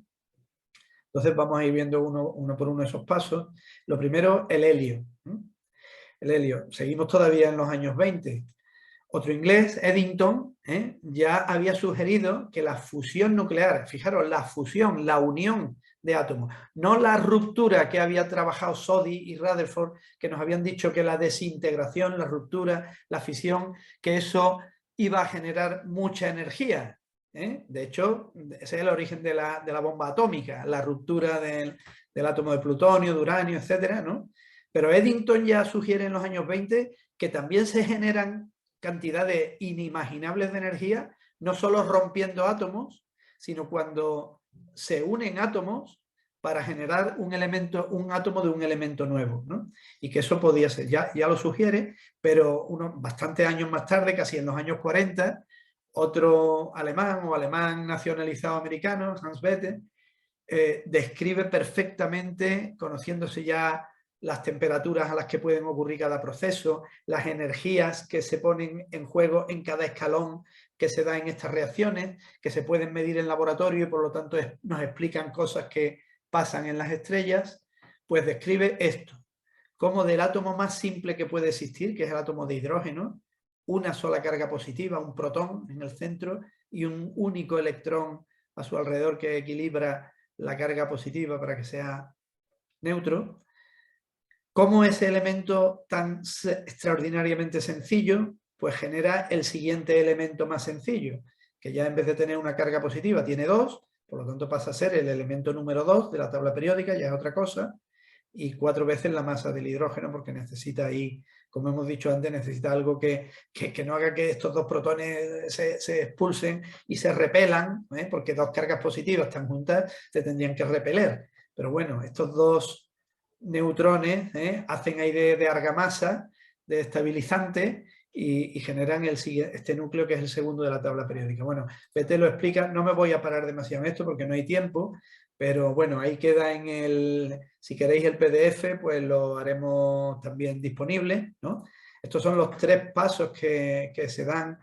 Entonces vamos a ir viendo uno por uno esos pasos. Lo primero, el helio. El helio. Seguimos todavía en los años 20. Otro inglés, Eddington, ya había sugerido que la fusión nuclear, fijaros, la fusión, la unión de átomos, no la ruptura que había trabajado Soddy y Rutherford, que nos habían dicho que la desintegración, la ruptura, la fisión, que eso iba a generar mucha energía. De hecho, ese es el origen de la bomba atómica, la ruptura del átomo de plutonio, de uranio, etcétera, ¿no? Pero Eddington ya sugiere en los años 20 que también se generan cantidades inimaginables de energía, no solo rompiendo átomos, sino cuando se unen átomos para generar un átomo de un elemento nuevo, ¿no? Y que eso podía ser, ya lo sugiere, pero bastantes años más tarde, casi en los años 40, otro alemán nacionalizado americano, Hans Bethe, describe perfectamente, conociéndose ya las temperaturas a las que pueden ocurrir cada proceso, las energías que se ponen en juego en cada escalón que se da en estas reacciones, que se pueden medir en laboratorio y por lo tanto nos explican cosas que pasan en las estrellas, pues describe esto, como del átomo más simple que puede existir, que es el átomo de hidrógeno, una sola carga positiva, un protón en el centro y un único electrón a su alrededor que equilibra la carga positiva para que sea neutro. ¿Cómo ese elemento tan extraordinariamente sencillo pues genera el siguiente elemento más sencillo? Que ya en vez de tener una carga positiva tiene dos, por lo tanto pasa a ser el elemento número 2 de la tabla periódica, ya es otra cosa, y 4 veces la masa del hidrógeno, porque necesita ahí, como hemos dicho antes, necesita algo que no haga que estos dos protones se expulsen y se repelan, porque dos cargas positivas tan juntas se tendrían que repeler. Pero bueno, estos dos neutrones hacen ahí de argamasa, de estabilizante, y generan este núcleo que es el segundo de la tabla periódica. Bueno, Bethe lo explica, no me voy a parar demasiado en esto porque no hay tiempo, pero bueno, ahí queda si queréis el PDF, pues lo haremos también disponible, ¿no? Estos son los 3 pasos que se dan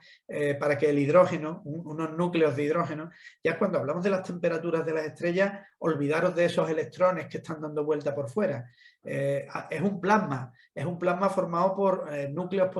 para que el hidrógeno, unos núcleos de hidrógeno, ya cuando hablamos de las temperaturas de las estrellas, olvidaros de esos electrones que están dando vuelta por fuera. Es un plasma formado por núcleos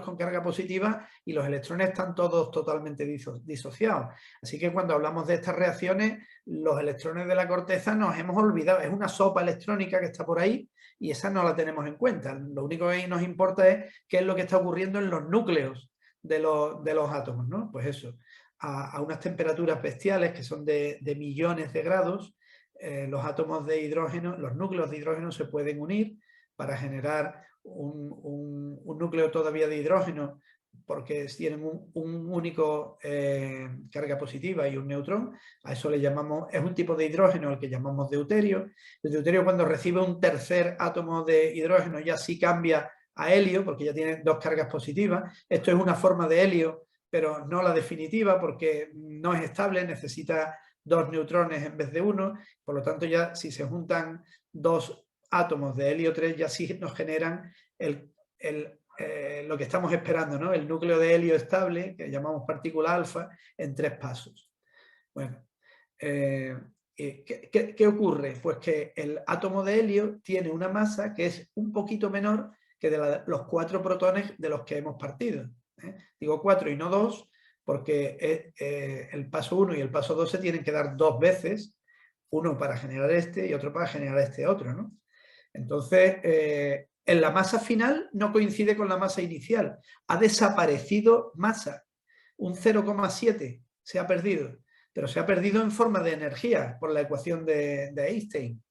con carga positiva, y los electrones están todos totalmente disociados. Así que cuando hablamos de estas reacciones, los electrones de la corteza nos hemos olvidado, es una sopa electrónica que está por ahí, y esa no la tenemos en cuenta. Lo único que nos importa es qué es lo que está ocurriendo en los núcleos de los átomos, ¿no? Pues eso, a unas temperaturas bestiales que son de millones de grados, los átomos de hidrógeno, los núcleos de hidrógeno se pueden unir para generar un núcleo todavía de hidrógeno, porque tienen un único carga positiva y un neutrón. A eso le llamamos, es un tipo de hidrógeno al que llamamos deuterio. El deuterio, cuando recibe un tercer átomo de hidrógeno, ya sí cambia a helio, porque ya tiene 2 cargas positivas. Esto es una forma de helio, pero no la definitiva, porque no es estable, necesita 2 neutrones en vez de 1. Por lo tanto, ya si se juntan 2 átomos de helio 3, ya sí nos generan lo que estamos esperando, ¿no? El núcleo de helio estable, que llamamos partícula alfa, en 3 pasos. Bueno, ¿qué ocurre? Pues que el átomo de helio tiene una masa que es un poquito menor que de los 4 protones de los que hemos partido. Digo 4 y no 2 porque el paso 1 y el paso 2 se tienen que dar 2 veces, uno para generar este y otro para generar este otro, ¿no? Entonces, en la masa final no coincide con la masa inicial. Ha desaparecido masa. Un 0,7 se ha perdido, pero se ha perdido en forma de energía por la ecuación de Einstein.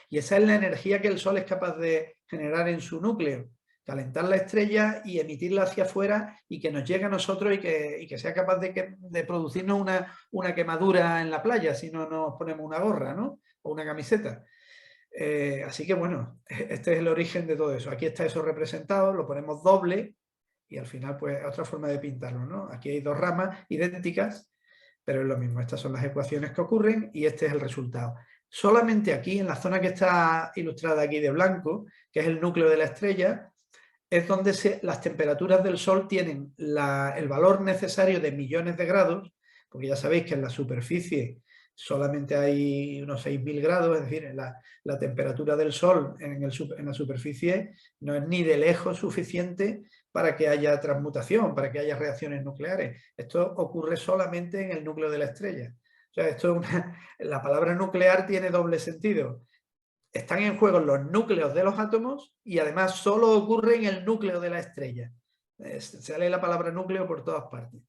Y esa es la energía que el Sol es capaz de generar en su núcleo. Calentar la estrella y emitirla hacia afuera y que nos llegue a nosotros y que sea capaz de producirnos una quemadura en la playa si no nos ponemos una gorra, ¿no? O una camiseta. Así que bueno, este es el origen de todo eso. Aquí está eso representado, lo ponemos doble y al final pues otra forma de pintarlo, ¿no? Aquí hay 2 ramas idénticas, pero es lo mismo. Estas son las ecuaciones que ocurren y este es el resultado. Solamente aquí, en la zona que está ilustrada aquí de blanco, que es el núcleo de la estrella, es donde las temperaturas del Sol tienen el valor necesario de millones de grados, porque ya sabéis que en la superficie solamente hay unos 6.000 grados, es decir, la temperatura del Sol en la superficie no es ni de lejos suficiente para que haya transmutación, para que haya reacciones nucleares. Esto ocurre solamente en el núcleo de la estrella. O sea, la palabra nuclear tiene doble sentido. Están en juego los núcleos de los átomos y además solo ocurre en el núcleo de la estrella. Sale la palabra núcleo por todas partes.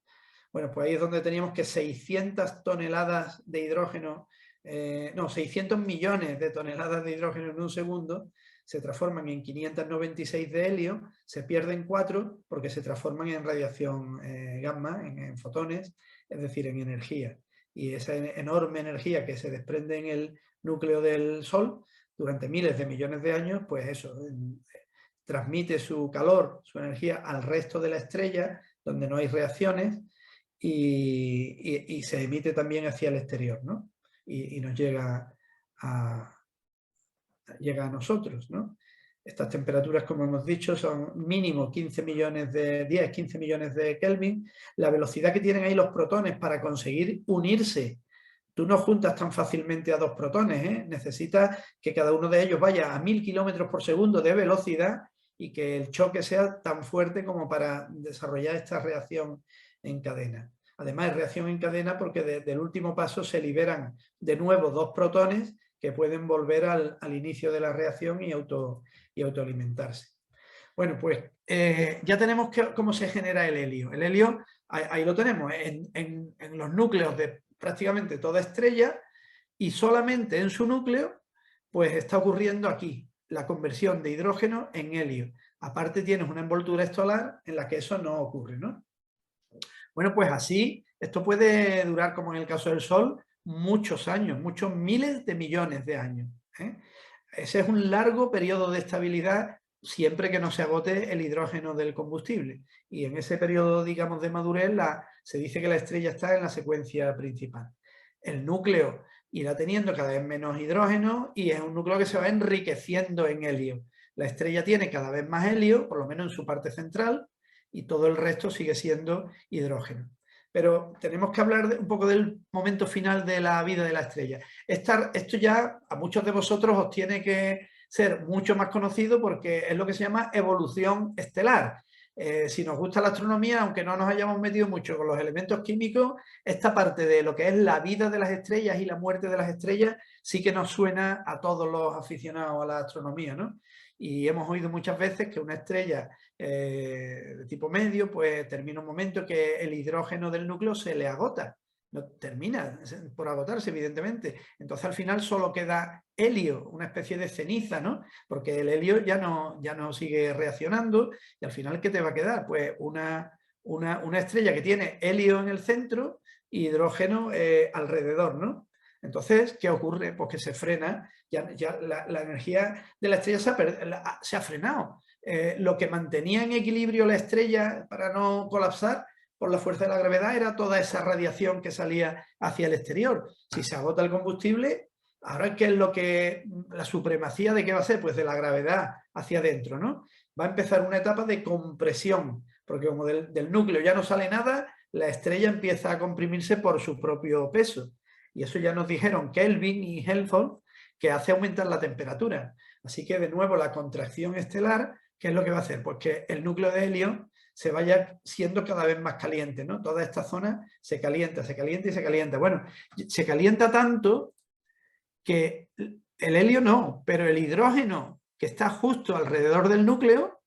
Bueno, pues ahí es donde teníamos que 600 toneladas de hidrógeno, 600 millones de toneladas de hidrógeno en un segundo se transforman en 596 de helio, se pierden 4 porque se transforman en radiación gamma, en fotones, es decir, en energía. Y esa enorme energía que se desprende en el núcleo del Sol durante miles de millones de años, pues eso, transmite su calor, su energía al resto de la estrella, donde no hay reacciones, y se emite también hacia el exterior, ¿no? Y nos llega a nosotros, ¿no? Estas temperaturas, como hemos dicho, son mínimo 15 millones de Kelvin. La velocidad que tienen ahí los protones para conseguir unirse. Tú no juntas tan fácilmente a 2 protones, ¿eh? Necesitas que cada uno de ellos vaya a 1000 kilómetros por segundo de velocidad y que el choque sea tan fuerte como para desarrollar esta reacción en cadena. Además, es reacción en cadena porque del último paso se liberan de nuevo 2 protones que pueden volver al inicio de la reacción y autoalimentarse. Bueno, pues ya tenemos cómo se genera el helio. El helio, ahí lo tenemos, en los núcleos de prácticamente toda estrella, y solamente en su núcleo pues está ocurriendo aquí la conversión de hidrógeno en helio. Aparte tienes una envoltura estelar en la que eso no ocurre, ¿no? Bueno, pues así, esto puede durar, como en el caso del Sol, muchos años, muchos miles de millones de años. Ese es un largo periodo de estabilidad siempre que no se agote el hidrógeno del combustible. Y en ese periodo, digamos, de madurez, se dice que la estrella está en la secuencia principal. El núcleo irá teniendo cada vez menos hidrógeno y es un núcleo que se va enriqueciendo en helio. La estrella tiene cada vez más helio, por lo menos en su parte central, y todo el resto sigue siendo hidrógeno. Pero tenemos que hablar un poco del momento final de la vida de la estrella. Esto ya a muchos de vosotros os tiene que ser mucho más conocido porque es lo que se llama evolución estelar. Si nos gusta la astronomía, aunque no nos hayamos metido mucho con los elementos químicos, esta parte de lo que es la vida de las estrellas y la muerte de las estrellas sí que nos suena a todos los aficionados a la astronomía, ¿no? Y hemos oído muchas veces que una estrella de tipo medio, pues termina un momento que el hidrógeno del núcleo se le agota. No termina por agotarse, evidentemente. Entonces al final solo queda helio, una especie de ceniza, ¿no? Porque el helio ya no sigue reaccionando y al final ¿qué te va a quedar? Pues una estrella que tiene helio en el centro y hidrógeno alrededor, ¿no? Entonces, ¿qué ocurre? Pues que se frena, ya la energía de la estrella se ha frenado. Lo que mantenía en equilibrio la estrella para no colapsar por la fuerza de la gravedad era toda esa radiación que salía hacia el exterior. Si se agota el combustible, ahora ¿qué es la supremacía de qué va a ser? Pues de la gravedad hacia adentro, ¿no? va a empezar una etapa de compresión, porque como del núcleo ya no sale nada, la estrella empieza a comprimirse por su propio peso. Y eso ya nos dijeron Kelvin y Helmholtz, que hace aumentar la temperatura. Así que de nuevo la contracción estelar, ¿qué es lo que va a hacer? Pues que el núcleo de helio se vaya siendo cada vez más caliente, ¿no? Toda esta zona se calienta y se calienta. Bueno, se calienta tanto que el helio no, pero el hidrógeno que está justo alrededor del núcleo,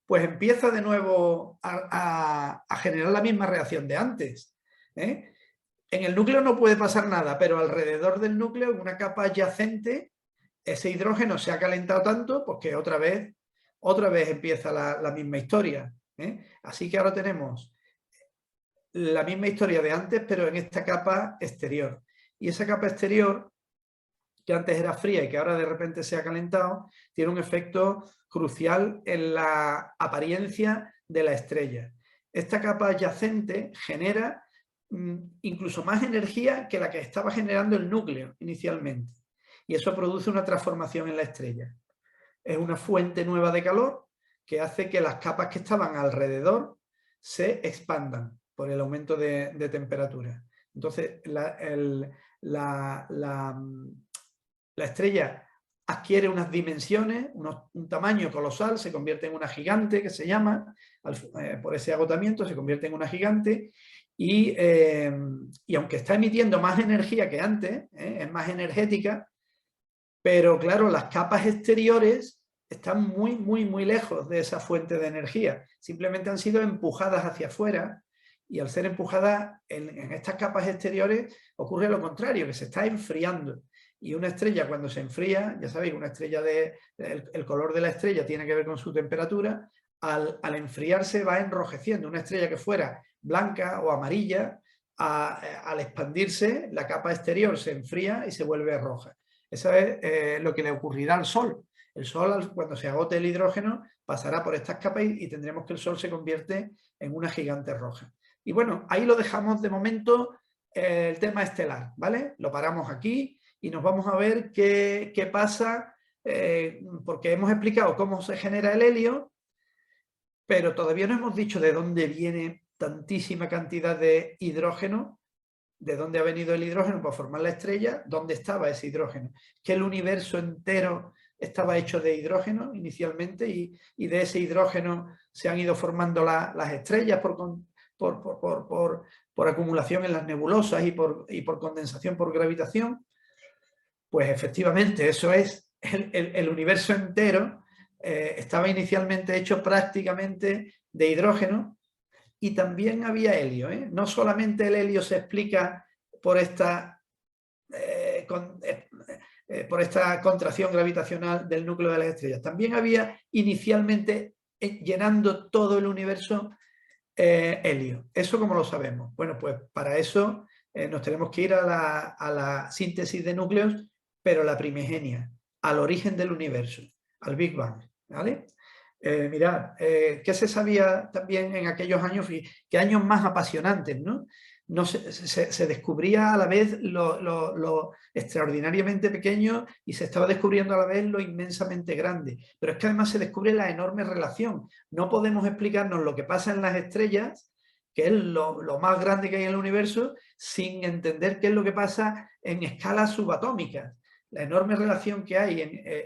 pues empieza de nuevo a generar la misma reacción de antes. En el núcleo no puede pasar nada, pero alrededor del núcleo, en una capa adyacente, ese hidrógeno se ha calentado tanto, pues que otra vez empieza la misma historia. Así que ahora tenemos la misma historia de antes, pero en esta capa exterior. Y esa capa exterior, que antes era fría y que ahora de repente se ha calentado, tiene un efecto crucial en la apariencia de la estrella. Esta capa adyacente genera incluso más energía que la que estaba generando el núcleo inicialmente. Y eso produce una transformación en la estrella. Es una fuente nueva de calor que hace que las capas que estaban alrededor se expandan por el aumento de temperatura. Entonces, la estrella adquiere unas dimensiones, un tamaño colosal, se convierte en una gigante, que se llama, por ese agotamiento, se convierte en una gigante, y aunque está emitiendo más energía que antes, es más energética, pero claro, las capas exteriores están muy, muy, muy lejos de esa fuente de energía. Simplemente han sido empujadas hacia afuera, y al ser empujadas en estas capas exteriores ocurre lo contrario, que se está enfriando. Y una estrella cuando se enfría, ya sabéis, una estrella el color de la estrella tiene que ver con su temperatura, al enfriarse va enrojeciendo. Una estrella que fuera blanca o amarilla, al expandirse, la capa exterior se enfría y se vuelve roja. Eso es lo que le ocurrirá al Sol. El Sol, cuando se agote el hidrógeno, pasará por estas capas y tendremos que el Sol se convierte en una gigante roja. Y bueno, ahí lo dejamos de momento, el tema estelar, ¿vale? Lo paramos aquí y nos vamos a ver qué pasa, porque hemos explicado cómo se genera el helio, pero todavía no hemos dicho de dónde viene tantísima cantidad de hidrógeno, de dónde ha venido el hidrógeno para formar la estrella, dónde estaba ese hidrógeno, que el universo entero estaba hecho de hidrógeno inicialmente y de ese hidrógeno se han ido formando las estrellas por acumulación en las nebulosas y por condensación por gravitación. Pues efectivamente eso es el universo entero. Estaba inicialmente hecho prácticamente de hidrógeno y también había helio. No solamente el helio se explica por esta contracción gravitacional del núcleo de las estrellas, también había inicialmente llenando todo el universo helio. ¿Eso cómo lo sabemos? Bueno, pues para eso nos tenemos que ir a la síntesis de núcleos, pero la primigenia, al origen del universo, al Big Bang, ¿vale? Mirad, ¿qué se sabía también en aquellos años? ¿Qué años más apasionantes, no? Se descubría a la vez lo extraordinariamente pequeño y se estaba descubriendo a la vez lo inmensamente grande. Pero es que además se descubre la enorme relación. No podemos explicarnos lo que pasa en las estrellas, que es lo más grande que hay en el universo, sin entender qué es lo que pasa en escalas subatómicas. La enorme relación que hay,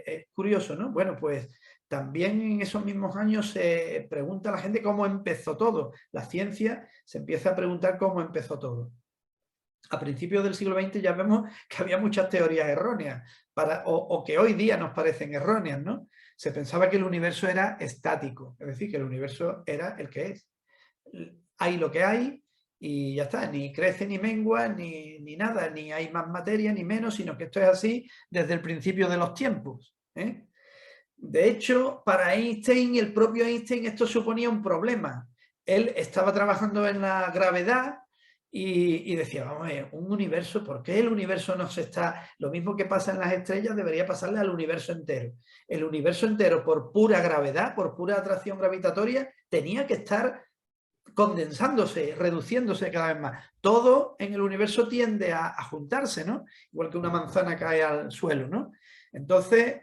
es curioso, ¿no? Bueno, pues también en esos mismos años se pregunta a la gente cómo empezó todo. La ciencia se empieza a preguntar cómo empezó todo. A principios del siglo XX ya vemos que había muchas teorías erróneas, o que hoy día nos parecen erróneas, ¿no? Se pensaba que el universo era estático, es decir, que el universo era el que es. Hay lo que hay y ya está, ni crece ni mengua, ni nada, ni hay más materia ni menos, sino que esto es así desde el principio de los tiempos. De hecho, para Einstein, el propio Einstein, esto suponía un problema. Él estaba trabajando en la gravedad y decía, vamos a ver, un universo, ¿por qué el universo no se está...? Lo mismo que pasa en las estrellas debería pasarle al universo entero. El universo entero, por pura gravedad, por pura atracción gravitatoria, tenía que estar condensándose, reduciéndose cada vez más. Todo en el universo tiende a juntarse, ¿no? Igual que una manzana cae al suelo, ¿no? Entonces,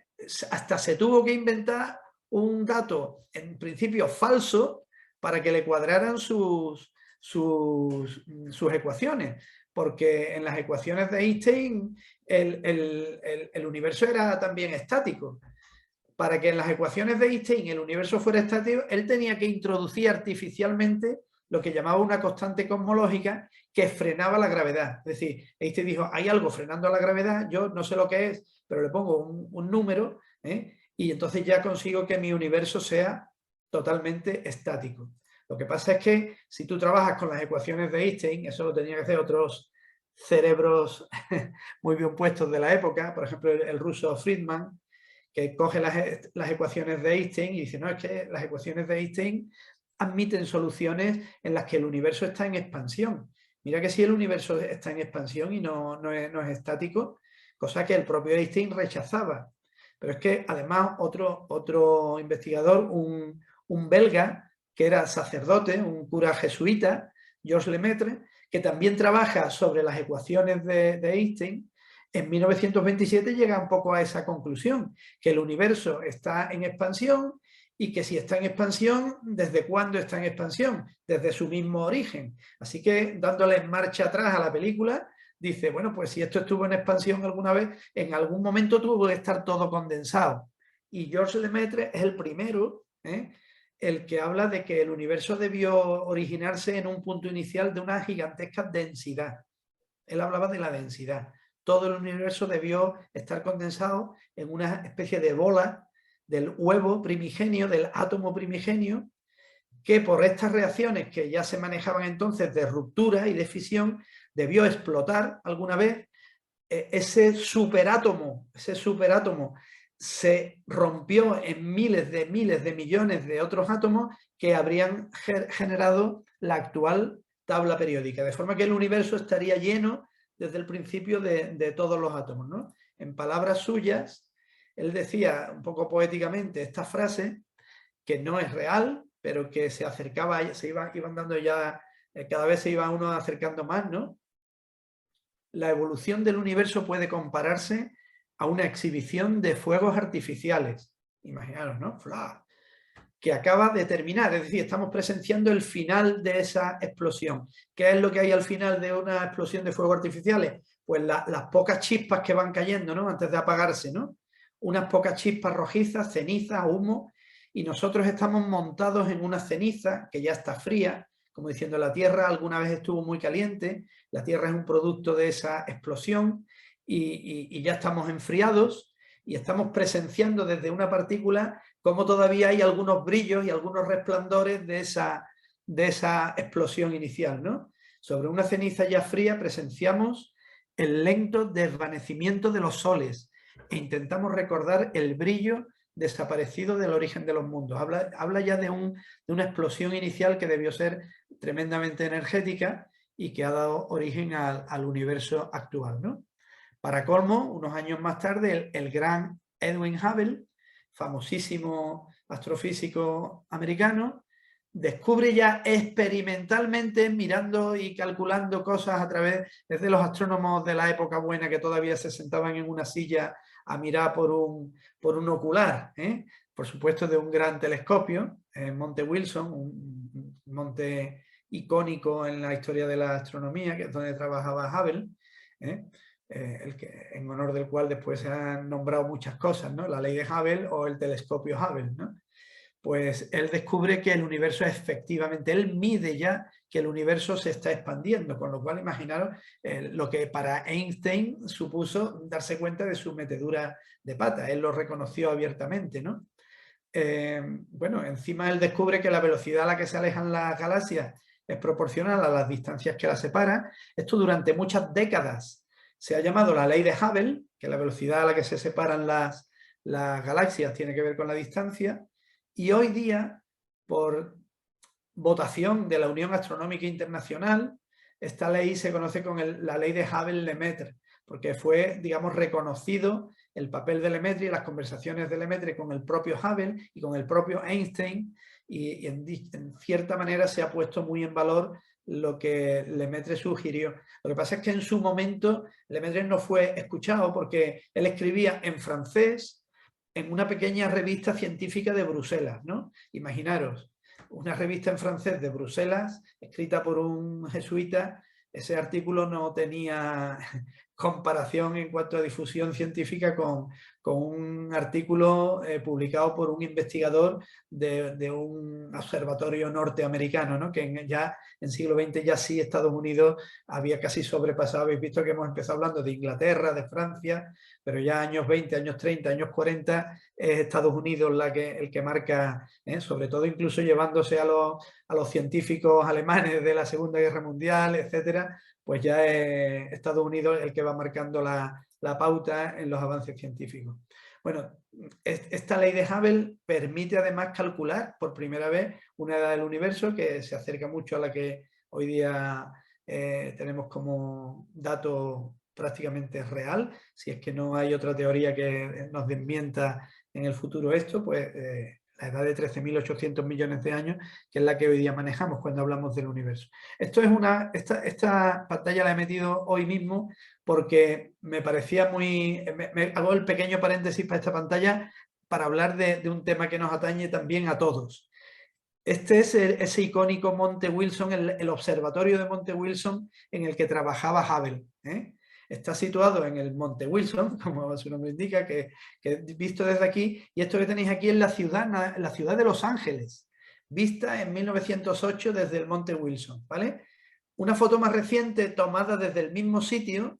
hasta se tuvo que inventar un dato en principio falso para que le cuadraran sus ecuaciones, porque en las ecuaciones de Einstein el universo era también estático. Para que en las ecuaciones de Einstein el universo fuera estático, él tenía que introducir artificialmente lo que llamaba una constante cosmológica que frenaba la gravedad. Es decir, Einstein dijo, hay algo frenando a la gravedad, yo no sé lo que es, pero le pongo un número, y entonces ya consigo que mi universo sea totalmente estático. Lo que pasa es que si tú trabajas con las ecuaciones de Einstein, eso lo tenían que hacer otros cerebros muy bien puestos de la época, por ejemplo el ruso Friedman, que coge las ecuaciones de Einstein y dice, no, es que las ecuaciones de Einstein admiten soluciones en las que el universo está en expansión. Mira que si el universo está en expansión y no es estático, cosa que el propio Einstein rechazaba. Pero es que además otro investigador, un belga, que era sacerdote, un cura jesuita, Georges Lemaitre, que también trabaja sobre las ecuaciones de Einstein, en 1927 llega un poco a esa conclusión, que el universo está en expansión y que si está en expansión, ¿desde cuándo está en expansión? Desde su mismo origen. Así que dándole marcha atrás a la película, dice, bueno, pues si esto estuvo en expansión alguna vez, en algún momento tuvo que estar todo condensado. Y Georges Lemaitre es el primero, el que habla de que el universo debió originarse en un punto inicial de una gigantesca densidad. Él hablaba de la densidad. Todo el universo debió estar condensado en una especie de bola del huevo primigenio, del átomo primigenio, que por estas reacciones que ya se manejaban entonces de ruptura y de fisión, debió explotar alguna vez. Ese superátomo se rompió en miles de millones de otros átomos que habrían generado la actual tabla periódica, de forma que el universo estaría lleno desde el principio de todos los átomos, ¿no? En palabras suyas, él decía un poco poéticamente esta frase, que no es real, pero que se acercaba, se iban dando ya, cada vez se iba uno acercando más, ¿no? La evolución del universo puede compararse a una exhibición de fuegos artificiales. Imaginaros, ¿no? ¡Fla! Que acaba de terminar, es decir, estamos presenciando el final de esa explosión. ¿Qué es lo que hay al final de una explosión de fuegos artificiales? Pues las pocas chispas que van cayendo, ¿no? Antes de apagarse, ¿no? Unas pocas chispas rojizas, ceniza, humo, y nosotros estamos montados en una ceniza que ya está fría, como diciendo, la Tierra alguna vez estuvo muy caliente, la Tierra es un producto de esa explosión y ya estamos enfriados y estamos presenciando desde una partícula cómo todavía hay algunos brillos y algunos resplandores de esa explosión inicial, ¿no? Sobre una ceniza ya fría presenciamos el lento desvanecimiento de los soles e intentamos recordar el brillo desaparecido del origen de los mundos. Habla ya de una explosión inicial que debió ser tremendamente energética y que ha dado origen al universo actual, ¿no? Para colmo, unos años más tarde, el gran Edwin Hubble, famosísimo astrofísico americano, descubre ya experimentalmente, mirando y calculando cosas a través, desde los astrónomos de la época buena que todavía se sentaban en una silla a mirar por un ocular, por supuesto de un gran telescopio, Monte Wilson, un monte icónico en la historia de la astronomía, que es donde trabajaba Hubble, en honor del cual después se han nombrado muchas cosas, ¿no? La ley de Hubble o el telescopio Hubble, ¿no? Pues él descubre que el universo efectivamente, él mide ya que el universo se está expandiendo, con lo cual imaginaros lo que para Einstein supuso darse cuenta de su metedura de pata, él lo reconoció abiertamente, ¿no? Bueno, encima él descubre que la velocidad a la que se alejan las galaxias es proporcional a las distancias que las separan. Esto durante muchas décadas se ha llamado la ley de Hubble, que la velocidad a la que se separan las galaxias tiene que ver con la distancia, y hoy día, por votación de la Unión Astronómica Internacional, esta ley se conoce con la ley de Hubble-Lemaitre, porque fue, digamos, reconocido el papel de Lemaitre y las conversaciones de Lemaitre con el propio Hubble y con el propio Einstein, y en cierta manera se ha puesto muy en valor lo que Lemaitre sugirió. Lo que pasa es que en su momento Lemaitre no fue escuchado porque él escribía en francés, en una pequeña revista científica de Bruselas, ¿no? Imaginaros, una revista en francés de Bruselas, escrita por un jesuita. Ese artículo no tenía comparación en cuanto a difusión científica con un artículo publicado por un investigador de un observatorio norteamericano, ¿no? Que ya en siglo XX ya sí Estados Unidos había casi sobrepasado. Habéis visto que hemos empezado hablando de Inglaterra, de Francia, pero ya años 20, años 30, años 40 es Estados Unidos el que marca, sobre todo incluso llevándose a los científicos alemanes de la Segunda Guerra Mundial, etcétera, pues ya es Estados Unidos el que va marcando la pauta en los avances científicos. Bueno, esta ley de Hubble permite además calcular por primera vez una edad del universo que se acerca mucho a la que hoy día tenemos como dato prácticamente real. Si es que no hay otra teoría que nos desmienta en el futuro esto, pues la edad de 13.800 millones de años, que es la que hoy día manejamos cuando hablamos del universo. Esto es esta pantalla la he metido hoy mismo porque me parecía me hago el pequeño paréntesis para esta pantalla para hablar de un tema que nos atañe también a todos. Este es ese icónico Monte Wilson, el observatorio de Monte Wilson en el que trabajaba Hubble. Está situado en el Monte Wilson, como su nombre indica, que visto desde aquí, y esto que tenéis aquí es la ciudad de Los Ángeles, vista en 1908 desde el Monte Wilson, ¿vale? Una foto más reciente tomada desde el mismo sitio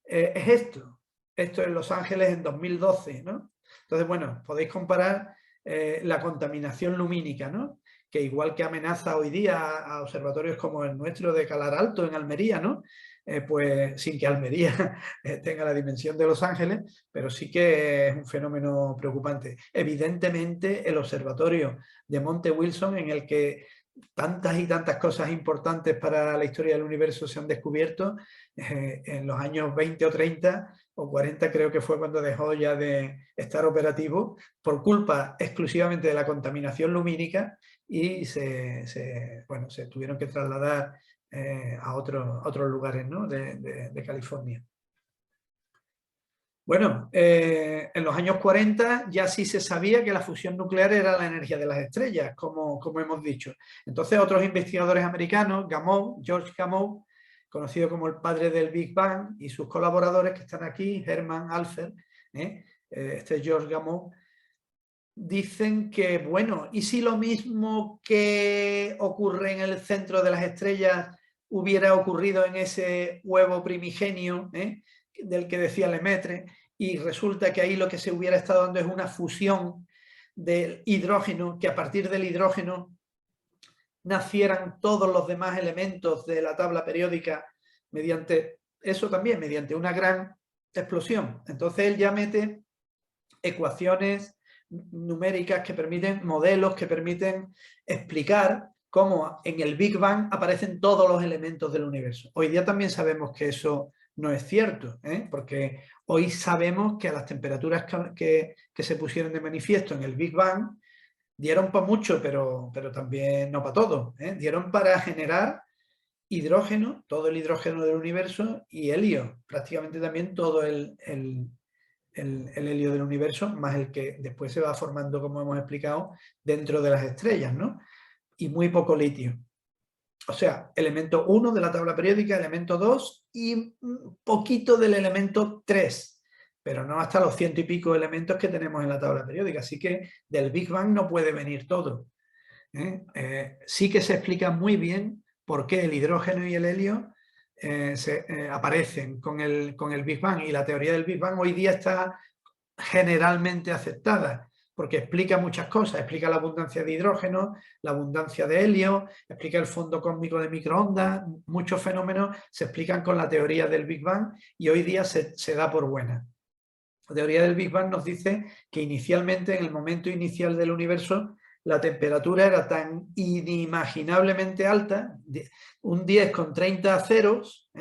es esto es Los Ángeles en 2012, ¿no? Entonces, bueno, podéis comparar la contaminación lumínica, ¿no? Que igual que amenaza hoy día a observatorios como el nuestro de Calar Alto en Almería, ¿no? Pues sin que Almería tenga la dimensión de Los Ángeles, pero sí que es un fenómeno preocupante. Evidentemente, el observatorio de Monte Wilson, en el que tantas y tantas cosas importantes para la historia del universo se han descubierto en los años 20 o 30 o 40, creo que fue cuando dejó ya de estar operativo por culpa exclusivamente de la contaminación lumínica y se tuvieron que trasladar a otros lugares, ¿no? de California. Bueno, en los años 40 ya sí se sabía que la fusión nuclear era la energía de las estrellas, como hemos dicho. Entonces otros investigadores americanos, George Gamow, conocido como el padre del Big Bang, y sus colaboradores que están aquí, Hermann Alpher, este George Gamow, dicen que, bueno, ¿y si lo mismo que ocurre en el centro de las estrellas hubiera ocurrido en ese huevo primigenio del que decía Lemaitre, y resulta que ahí lo que se hubiera estado dando es una fusión del hidrógeno, que a partir del hidrógeno nacieran todos los demás elementos de la tabla periódica mediante eso también, mediante una gran explosión? Entonces él ya mete ecuaciones numéricas que permiten, modelos que permiten explicar cómo en el Big Bang aparecen todos los elementos del universo. Hoy día también sabemos que eso no es cierto, porque hoy sabemos que a las temperaturas que se pusieron de manifiesto en el Big Bang dieron para mucho, pero también no para todo. Dieron para generar hidrógeno, todo el hidrógeno del universo, y helio, prácticamente también todo el helio del universo, más el que después se va formando, como hemos explicado, dentro de las estrellas, ¿no? Y muy poco litio. O sea, elemento 1 de la tabla periódica, elemento 2 y un poquito del elemento 3, pero no hasta los 100 y pico elementos que tenemos en la tabla periódica. Así que del Big Bang no puede venir todo. Sí que se explica muy bien por qué el hidrógeno y el helio aparecen con el Big Bang, y la teoría del Big Bang hoy día está generalmente aceptada porque explica muchas cosas, explica la abundancia de hidrógeno, la abundancia de helio, explica el fondo cósmico de microondas, muchos fenómenos se explican con la teoría del Big Bang y hoy día se da por buena. La teoría del Big Bang nos dice que inicialmente, en el momento inicial del universo, la temperatura era tan inimaginablemente alta, un 10 con 30 ceros,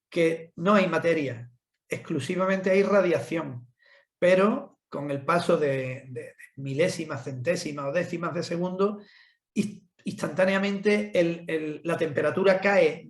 que no hay materia, exclusivamente hay radiación, pero con el paso de milésimas, centésimas o décimas de segundo, instantáneamente la temperatura cae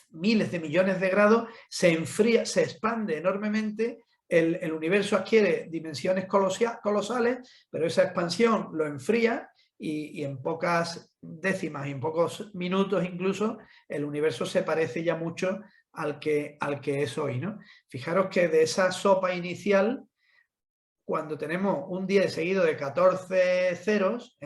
miles de millones de grados, se enfría, se expande enormemente el universo adquiere dimensiones colosales, pero esa expansión lo enfría y en pocas décimas y en pocos minutos incluso el universo se parece ya mucho al que es hoy, ¿no? Fijaros que de esa sopa inicial, cuando tenemos un 10 seguido de 14 ceros,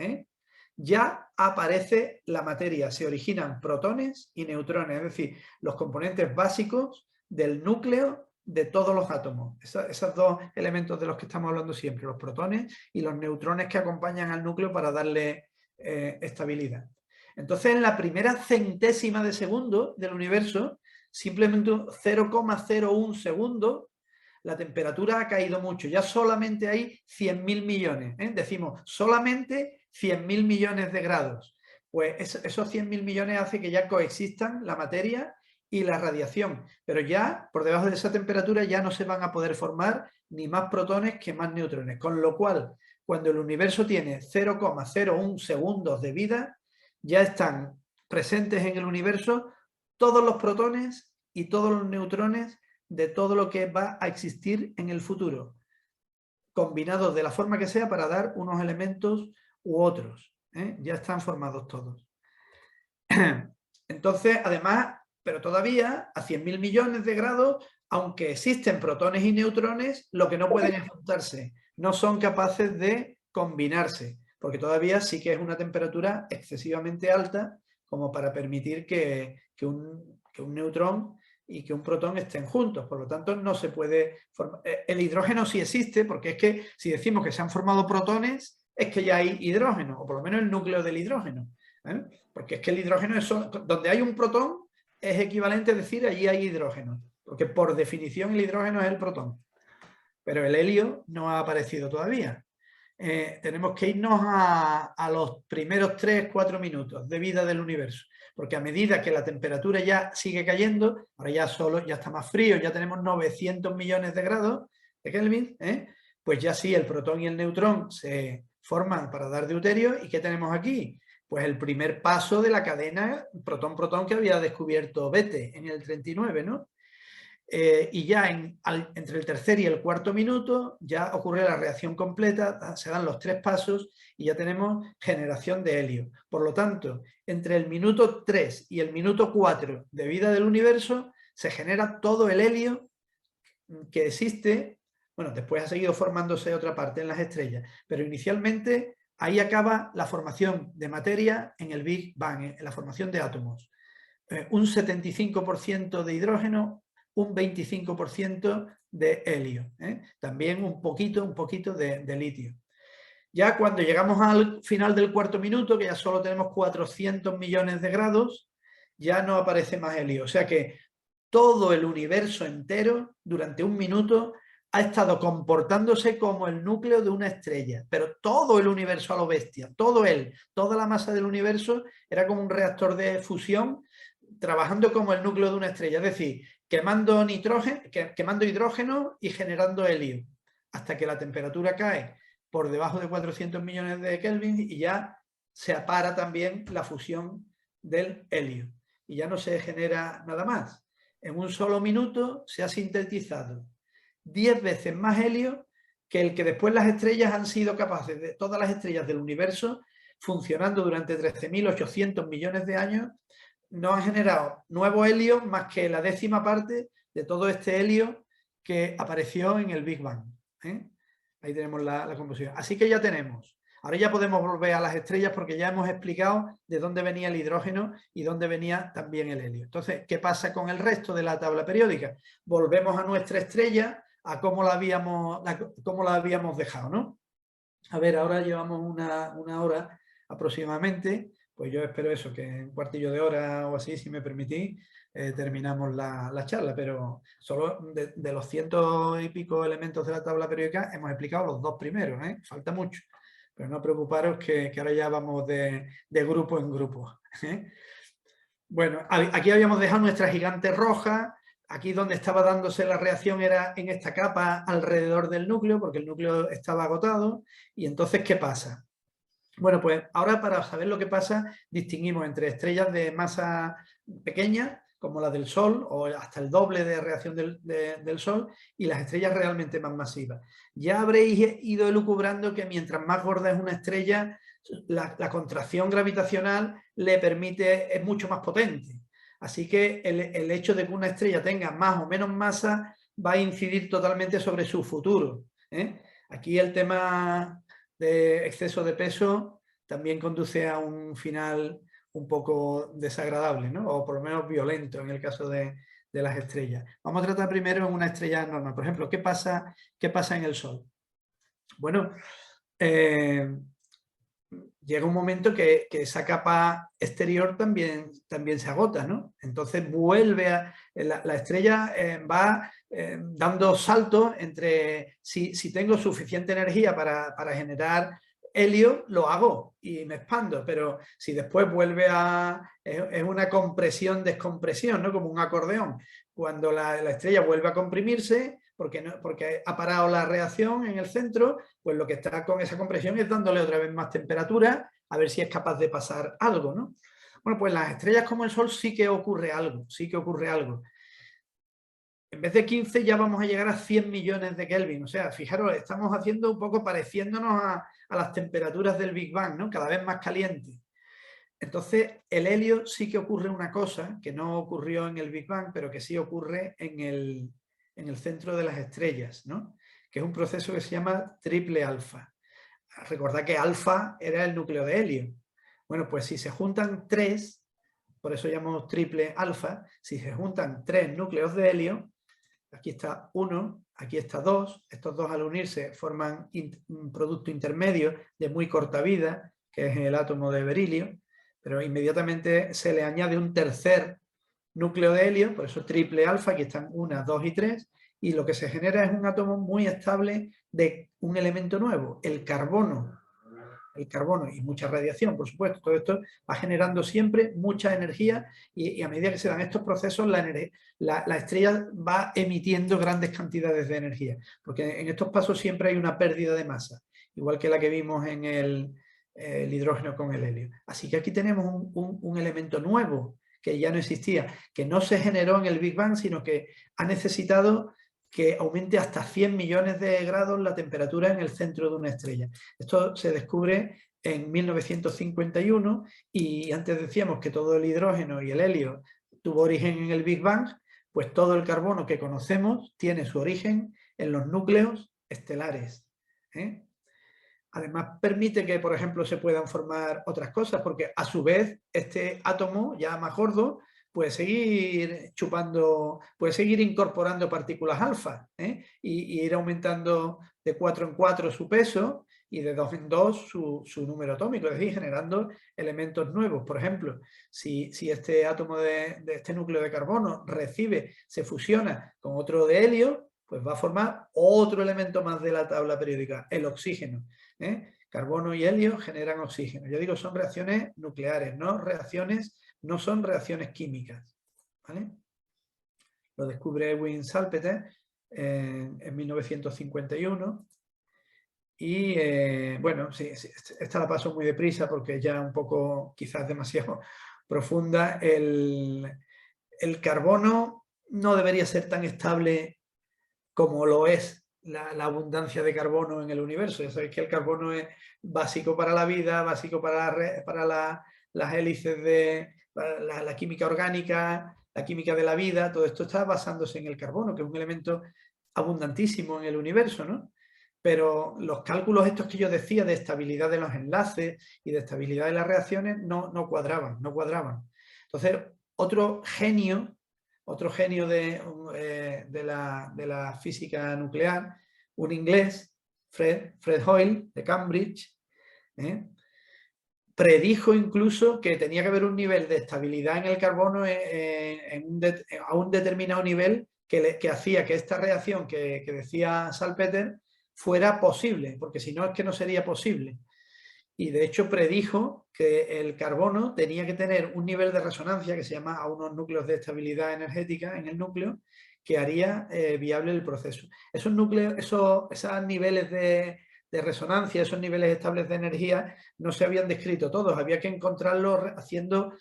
ya aparece la materia, se originan protones y neutrones, es decir, los componentes básicos del núcleo de todos los átomos. Esos dos elementos de los que estamos hablando siempre, los protones y los neutrones que acompañan al núcleo para darle estabilidad. Entonces, en la primera centésima de segundo del universo, simplemente 0,01 segundos, la temperatura ha caído mucho. Ya solamente hay 100.000 millones. Decimos, solamente 100.000 millones de grados. Pues esos 100.000 millones hace que ya coexistan la materia y la radiación. Pero ya, por debajo de esa temperatura, ya no se van a poder formar ni más protones que más neutrones. Con lo cual, cuando el universo tiene 0,01 segundos de vida, ya están presentes en el universo todos los protones y todos los neutrones de todo lo que va a existir en el futuro, combinados de la forma que sea para dar unos elementos u otros. Ya están formados todos. Entonces, además, pero todavía a 100.000 millones de grados, aunque existen protones y neutrones, lo que no pueden es juntarse, no son capaces de combinarse, porque todavía sí que es una temperatura excesivamente alta como para permitir que un neutrón y que un protón estén juntos. Por lo tanto, no se puede formar. El hidrógeno sí existe, porque es que si decimos que se han formado protones, es que ya hay hidrógeno, o por lo menos el núcleo del hidrógeno. Porque es que el hidrógeno, donde hay un protón, es equivalente a decir allí hay hidrógeno. Porque por definición el hidrógeno es el protón. Pero el helio no ha aparecido todavía. Tenemos que irnos a los primeros 3-4 minutos de vida del universo. Porque a medida que la temperatura ya sigue cayendo, ahora ya está más frío, ya tenemos 900 millones de grados de Kelvin, pues ya sí, el protón y el neutrón se forman para dar deuterio. ¿Y qué tenemos aquí? Pues el primer paso de la cadena protón-protón que había descubierto Bethe en el 39, ¿no? Y ya entre el tercer y el cuarto minuto ya ocurre la reacción completa, se dan los 3 pasos y ya tenemos generación de helio. Por lo tanto, entre el minuto 3 y el minuto 4 de vida del universo se genera todo el helio que existe. Bueno, después ha seguido formándose otra parte en las estrellas, pero inicialmente ahí acaba la formación de materia en el Big Bang, en la formación de átomos. Un 75% de hidrógeno, un 25% de helio, también un poquito de litio. Ya cuando llegamos al final del cuarto minuto, que ya solo tenemos 400 millones de grados, ya no aparece más helio. O sea que todo el universo entero, durante un minuto, ha estado comportándose como el núcleo de una estrella, pero todo el universo a lo bestia, toda la masa del universo era como un reactor de fusión trabajando como el núcleo de una estrella, es decir, quemando hidrógeno y generando helio, hasta que la temperatura cae por debajo de 400 millones de Kelvin y ya se apara también la fusión del helio y ya no se genera nada más. En un solo minuto se ha sintetizado 10 veces más helio que el que después las estrellas han sido capaces de, todas las estrellas del universo, funcionando durante 13.800 millones de años, no han generado nuevo helio más que la 10ª parte de todo este helio que apareció en el Big Bang. Ahí tenemos la composición. Así que ya tenemos. Ahora ya podemos volver a las estrellas porque ya hemos explicado de dónde venía el hidrógeno y dónde venía también el helio. Entonces, ¿qué pasa con el resto de la tabla periódica? Volvemos a nuestra estrella, a cómo la habíamos dejado, ¿no? A ver, ahora llevamos una hora aproximadamente. Pues yo espero eso, que en un cuartillo de hora o así, si me permitís, terminamos la charla, pero solo de los 100 y pico elementos de la tabla periódica hemos explicado los 2 primeros, falta mucho, pero no preocuparos que ahora ya vamos de grupo en grupo. Bueno, aquí habíamos dejado nuestra gigante roja, aquí donde estaba dándose la reacción era en esta capa alrededor del núcleo, porque el núcleo estaba agotado, y entonces, ¿qué pasa? Bueno, pues ahora para saber lo que pasa, distinguimos entre estrellas de masa pequeña, como la del Sol, o hasta el doble de reacción del Sol, y las estrellas realmente más masivas. Ya habréis ido elucubrando que mientras más gorda es una estrella, la contracción gravitacional le permite, es mucho más potente. Así que el hecho de que una estrella tenga más o menos masa va a incidir totalmente sobre su futuro, ¿eh? Aquí el tema de exceso de peso también conduce a un final un poco desagradable, ¿no? O por lo menos violento en el caso de las estrellas. Vamos a tratar primero en una estrella normal. Por ejemplo, ¿qué pasa en el Sol? Bueno, llega un momento que esa capa exterior también se agota, ¿no? Entonces vuelve a... La estrella va dando saltos entre... Si tengo suficiente energía para generar helio, lo hago y me expando, pero si después vuelve a... Es una compresión-descompresión, ¿no? Como un acordeón. Cuando la estrella vuelve a comprimirse, porque ha parado la reacción en el centro, pues lo que está con esa compresión es dándole otra vez más temperatura, a ver si es capaz de pasar algo, ¿no? Bueno, pues las estrellas como el Sol sí que ocurre algo, En vez de 15 ya vamos a llegar a 100 millones de Kelvin. O sea, fijaros, estamos haciendo un poco pareciéndonos a las temperaturas del Big Bang, ¿no? Cada vez más caliente. Entonces, el helio sí que ocurre una cosa que no ocurrió en el Big Bang, pero que sí ocurre en el centro de las estrellas, ¿no? Que es un proceso que se llama triple alfa. Recordad que alfa era el núcleo de helio. Bueno, pues si se juntan tres, por eso llamamos triple alfa, si se juntan tres núcleos de helio, aquí está uno, aquí está dos, estos dos al unirse forman un producto intermedio de muy corta vida, que es el átomo de berilio, pero inmediatamente se le añade un tercer núcleo de helio, por eso triple alfa, aquí están 1, 2 y 3, y lo que se genera es un átomo muy estable de un elemento nuevo, el carbono y mucha radiación, por supuesto. Todo esto va generando siempre mucha energía y a medida que se dan estos procesos, la estrella va emitiendo grandes cantidades de energía, porque en estos pasos siempre hay una pérdida de masa, igual que la que vimos en el hidrógeno con el helio. Así que aquí tenemos un elemento nuevo que ya no existía, que no se generó en el Big Bang, sino que ha necesitado que aumente hasta 100 millones de grados la temperatura en el centro de una estrella. Esto se descubre en 1951 y antes decíamos que todo el hidrógeno y el helio tuvo origen en el Big Bang, pues todo el carbono que conocemos tiene su origen en los núcleos estelares, ¿eh? Además, permite que, por ejemplo, se puedan formar otras cosas, porque a su vez este átomo ya más gordo puede seguir chupando, puede seguir incorporando partículas alfa, ¿eh? y ir aumentando de 4 en 4 su peso y de 2 en 2 su número atómico, es decir, generando elementos nuevos. Por ejemplo, si este átomo de este núcleo de carbono se fusiona con otro de helio, pues va a formar otro elemento más de la tabla periódica, el oxígeno. Carbono y helio generan oxígeno. Yo digo, son reacciones nucleares, no son reacciones químicas, ¿vale? Lo descubre Edwin Salpeter en 1951 y bueno, sí, esta la paso muy deprisa porque ya un poco quizás demasiado profunda. El carbono no debería ser tan estable como lo es la abundancia de carbono en el universo. Ya sabéis que el carbono es básico para la vida, básico para las hélices de la química orgánica, la química de la vida. Todo esto está basándose en el carbono, que es un elemento abundantísimo en el universo, ¿no? Pero los cálculos estos que yo decía de estabilidad de los enlaces y de estabilidad de las reacciones no cuadraban. Entonces, otro genio de la física nuclear, un inglés, Fred Hoyle, de Cambridge, predijo incluso que tenía que haber un nivel de estabilidad en el carbono a un determinado nivel que hacía que esta reacción que decía Salpeter fuera posible, porque si no es que no sería posible. Y de hecho predijo que el carbono tenía que tener un nivel de resonancia que se llama a unos núcleos de estabilidad energética en el núcleo que haría viable el proceso. Esos núcleos, esos niveles de resonancia, esos niveles estables de energía no se habían descrito todos, había que encontrarlos haciendo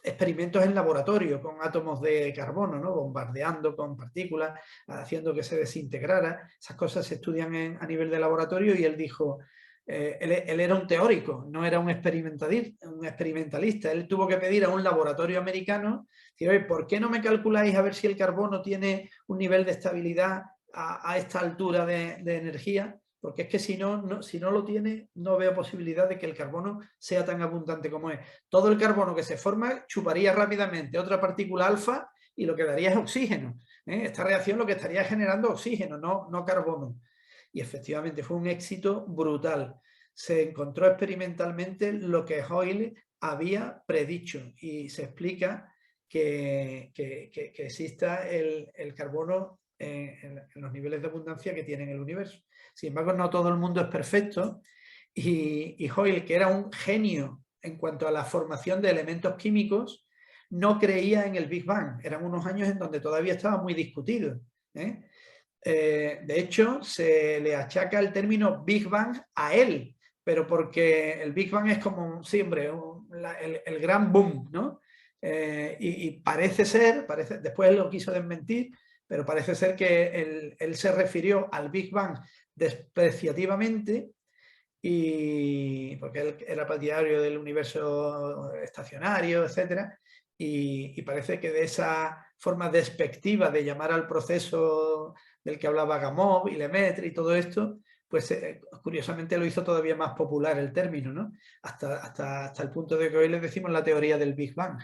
experimentos en laboratorio con átomos de carbono, ¿no? Bombardeando con partículas, haciendo que se desintegrara. Esas cosas se estudian a nivel de laboratorio y él dijo, él era un teórico, no era un experimentalista. Él tuvo que pedir a un laboratorio americano, oye, ¿por qué no me calculáis a ver si el carbono tiene un nivel de estabilidad a esta altura de energía? Porque es que si no lo tiene, no veo posibilidad de que el carbono sea tan abundante como es. Todo el carbono que se forma chuparía rápidamente otra partícula alfa y lo que daría es oxígeno. Esta reacción lo que estaría generando oxígeno, no carbono. Y efectivamente fue un éxito brutal. Se encontró experimentalmente lo que Hoyle había predicho y se explica que exista el carbono en los niveles de abundancia que tiene en el universo. Sin embargo, no todo el mundo es perfecto y Hoyle, que era un genio en cuanto a la formación de elementos químicos, no creía en el Big Bang. Eran unos años en donde todavía estaba muy discutido. De hecho, se le achaca el término Big Bang a él, pero porque el Big Bang es como siempre el gran boom, ¿no? Y parece ser, después él lo quiso desmentir, pero parece ser que él se refirió al Big Bang despreciativamente, y porque él era partidario del universo estacionario, etcétera, y parece que de esa forma despectiva de llamar al proceso del que hablaba Gamow y Lemaitre y todo esto, pues curiosamente lo hizo todavía más popular el término, ¿no? Hasta el punto de que hoy le decimos la teoría del Big Bang,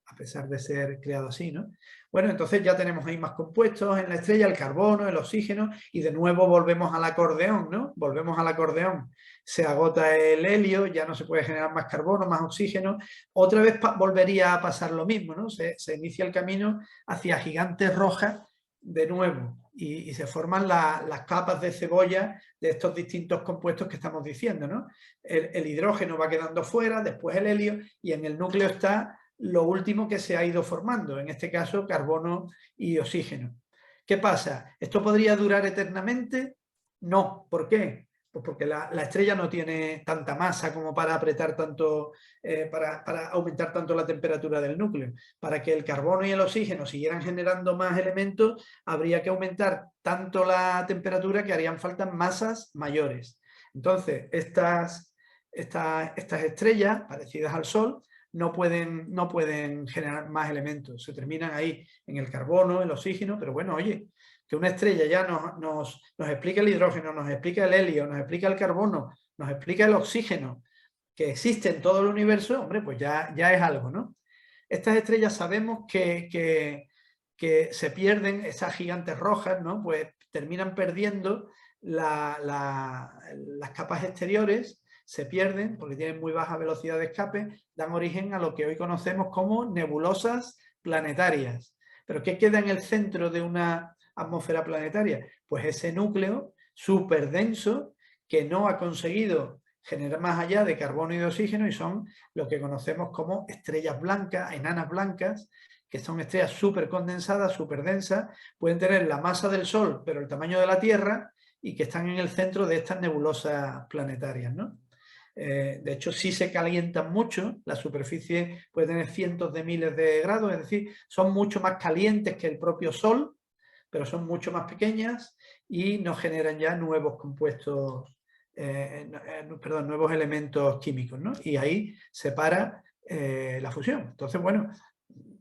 a pesar de ser creado así, ¿no? Bueno, entonces ya tenemos ahí más compuestos en la estrella, el carbono, el oxígeno, y de nuevo volvemos al acordeón, ¿no? Volvemos al acordeón. Se agota el helio, ya no se puede generar más carbono, más oxígeno. Otra vez volvería a pasar lo mismo, ¿no? Se inicia el camino hacia gigantes rojas de nuevo y se forman las capas de cebolla de estos distintos compuestos que estamos diciendo, ¿no? El hidrógeno va quedando fuera, después el helio, y en el núcleo está lo último que se ha ido formando, en este caso carbono y oxígeno. ¿Qué pasa? ¿Esto podría durar eternamente? No. ¿Por qué? Pues porque la estrella no tiene tanta masa como para apretar tanto, para aumentar tanto la temperatura del núcleo. Para que el carbono y el oxígeno siguieran generando más elementos, habría que aumentar tanto la temperatura que harían falta masas mayores. Entonces, estas estrellas, parecidas al Sol, no pueden generar más elementos, se terminan ahí en el carbono, el oxígeno, pero bueno, oye, que una estrella ya nos explica el hidrógeno, nos explica el helio, nos explica el carbono, nos explica el oxígeno, que existe en todo el universo, hombre, pues ya es algo, ¿no? Estas estrellas sabemos que se pierden, esas gigantes rojas, ¿no? Pues terminan perdiendo las capas exteriores, se pierden porque tienen muy baja velocidad de escape, dan origen a lo que hoy conocemos como nebulosas planetarias. ¿Pero qué queda en el centro de una atmósfera planetaria? Pues ese núcleo súper denso que no ha conseguido generar más allá de carbono y de oxígeno, y son lo que conocemos como estrellas blancas, enanas blancas, que son estrellas súper condensadas, súper densas, pueden tener la masa del Sol, pero el tamaño de la Tierra, y que están en el centro de estas nebulosas planetarias, ¿no? De hecho, sí se calientan mucho, la superficie puede tener cientos de miles de grados, es decir, son mucho más calientes que el propio Sol, pero son mucho más pequeñas y nos generan ya nuevos compuestos, nuevos elementos químicos, ¿no? Y ahí se para la fusión. Entonces, bueno,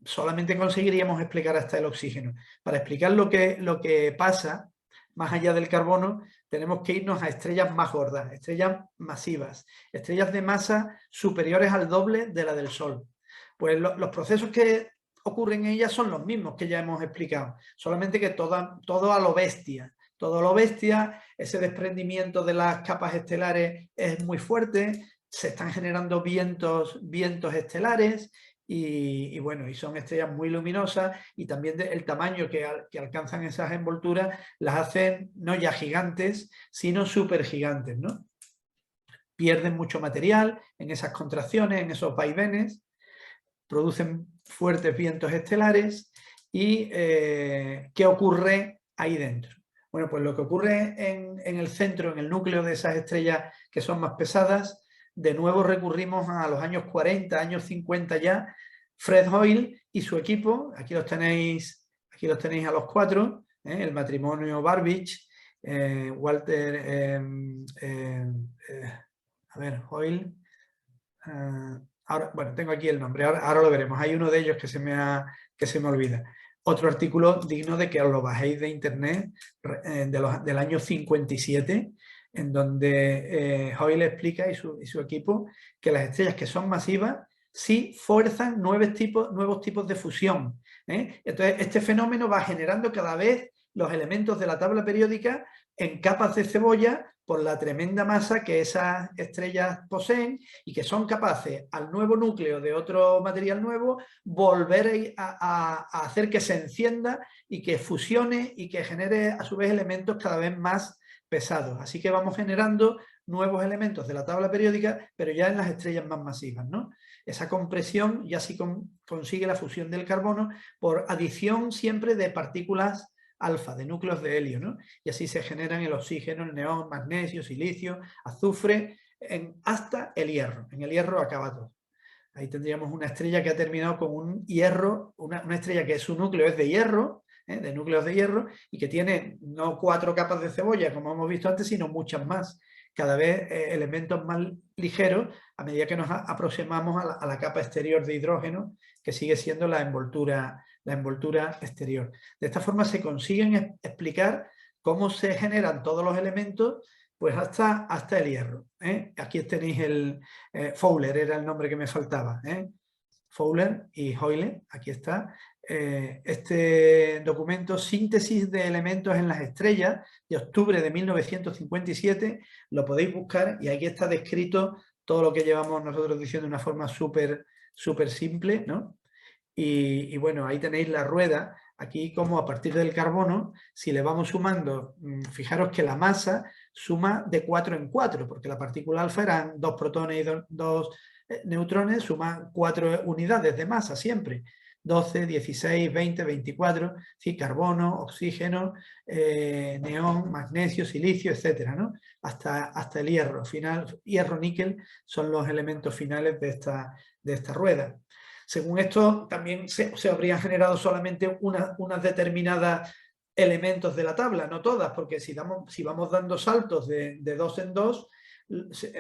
solamente conseguiríamos explicar hasta el oxígeno. Para explicar lo que pasa más allá del carbono, tenemos que irnos a estrellas más gordas, estrellas masivas, estrellas de masa superiores al doble de la del Sol. Pues los procesos que ocurren en ellas son los mismos que ya hemos explicado, solamente que todo a lo bestia. Todo a lo bestia, ese desprendimiento de las capas estelares es muy fuerte, se están generando vientos estelares, y bueno, y son estrellas muy luminosas, y también el tamaño que alcanzan esas envolturas las hacen no ya gigantes, sino supergigantes, ¿no? Pierden mucho material en esas contracciones, en esos vaivenes, producen fuertes vientos estelares. ¿Y qué ocurre ahí dentro? Bueno, pues lo que ocurre en el centro, en el núcleo de esas estrellas que son más pesadas, de nuevo recurrimos a los años 40, años 50 ya, Fred Hoyle y su equipo, aquí los tenéis a los 4, el matrimonio Burbidge, Walter, a ver, Hoyle, ahora, bueno, tengo aquí el nombre, ahora lo veremos, hay uno de ellos que se me olvida. Otro artículo digno de que os lo bajéis de internet, del año 57, en donde Hoyle explica y su equipo que las estrellas que son masivas sí fuerzan nuevos tipos de fusión. Entonces, este fenómeno va generando cada vez los elementos de la tabla periódica en capas de cebolla por la tremenda masa que esas estrellas poseen y que son capaces, al nuevo núcleo de otro material nuevo, volver a hacer que se encienda y que fusione y que genere a su vez elementos cada vez más pesados. Así que vamos generando nuevos elementos de la tabla periódica, pero ya en las estrellas más masivas, ¿no? Esa compresión ya sí consigue la fusión del carbono por adición siempre de partículas alfa, de núcleos de helio, ¿no? Y así se generan el oxígeno, el neón, magnesio, silicio, azufre, hasta el hierro. En el hierro acaba todo. Ahí tendríamos una estrella que ha terminado con un hierro, una estrella que su núcleo es de hierro, de núcleos de hierro, y que tiene no 4 capas de cebolla, como hemos visto antes, sino muchas más. Cada vez elementos más ligeros a medida que nos aproximamos a la capa exterior de hidrógeno, que sigue siendo la envoltura exterior. De esta forma se consiguen explicar cómo se generan todos los elementos, pues hasta el hierro. Aquí tenéis Fowler, era el nombre que me faltaba. Fowler y Hoyle, aquí está. Este documento, Síntesis de elementos en las estrellas, de octubre de 1957, lo podéis buscar y aquí está descrito todo lo que llevamos nosotros diciendo de una forma súper simple, ¿no? Y bueno, ahí tenéis la rueda, aquí como a partir del carbono, si le vamos sumando, fijaros que la masa suma de 4 en 4, porque la partícula alfa eran 2 protones y 2 neutrones, suman 4 unidades de masa siempre. 12, 16, 20, 24, ¿sí? Carbono, oxígeno, neón, magnesio, silicio, etcétera, ¿no? Hasta el hierro final, hierro, níquel, son los elementos finales de esta rueda. Según esto, también se habrían generado solamente unas determinadas elementos de la tabla, no todas, porque si vamos dando saltos de 2 en 2,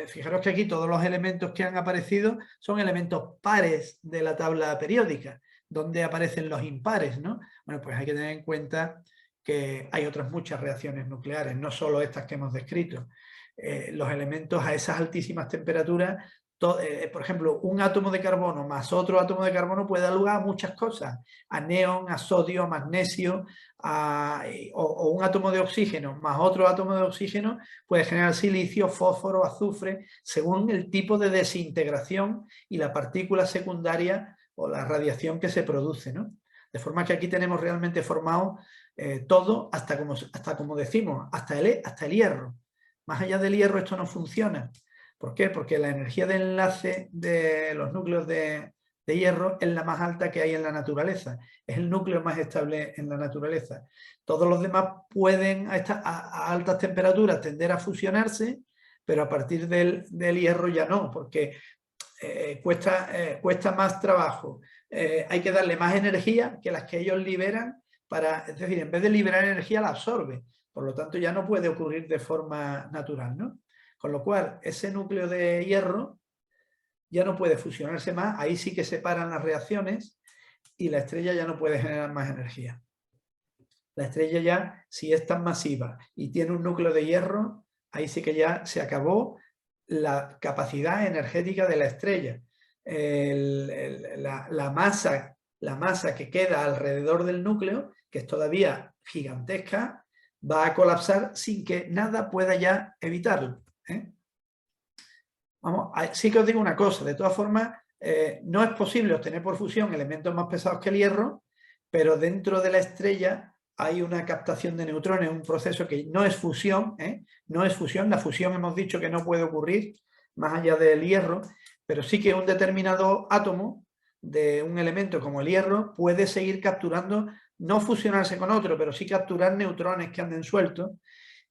fijaros que aquí todos los elementos que han aparecido son elementos pares de la tabla periódica, donde aparecen los impares, ¿no? Bueno, pues hay que tener en cuenta que hay otras muchas reacciones nucleares, no solo estas que hemos descrito. Los elementos a esas altísimas temperaturas, por ejemplo, un átomo de carbono más otro átomo de carbono puede dar lugar a muchas cosas, a neón, a sodio, a magnesio, o un átomo de oxígeno más otro átomo de oxígeno puede generar silicio, fósforo, azufre, según el tipo de desintegración y la partícula secundaria o la radiación que se produce, ¿no? De forma que aquí tenemos realmente formado todo, hasta como decimos, hasta el hierro. Más allá del hierro esto no funciona. ¿Por qué? Porque la energía de enlace de los núcleos de hierro es la más alta que hay en la naturaleza. Es el núcleo más estable en la naturaleza. Todos los demás pueden a altas temperaturas tender a fusionarse, pero a partir del hierro ya no, porque cuesta más trabajo. Hay que darle más energía que las que ellos liberan, es decir, en vez de liberar energía la absorbe. Por lo tanto, ya no puede ocurrir de forma natural, ¿no? Con lo cual, ese núcleo de hierro ya no puede fusionarse más, ahí sí que se paran las reacciones y la estrella ya no puede generar más energía. La estrella ya, si es tan masiva y tiene un núcleo de hierro, ahí sí que ya se acabó la capacidad energética de la estrella. La masa que queda alrededor del núcleo, que es todavía gigantesca, va a colapsar sin que nada pueda ya evitarlo. Sí que os digo una cosa, de todas formas, no es posible obtener por fusión elementos más pesados que el hierro, pero dentro de la estrella hay una captación de neutrones, un proceso que no es fusión, no es fusión, la fusión hemos dicho que no puede ocurrir más allá del hierro, pero sí que un determinado átomo de un elemento como el hierro puede seguir capturando, no fusionarse con otro, pero sí capturar neutrones que anden sueltos,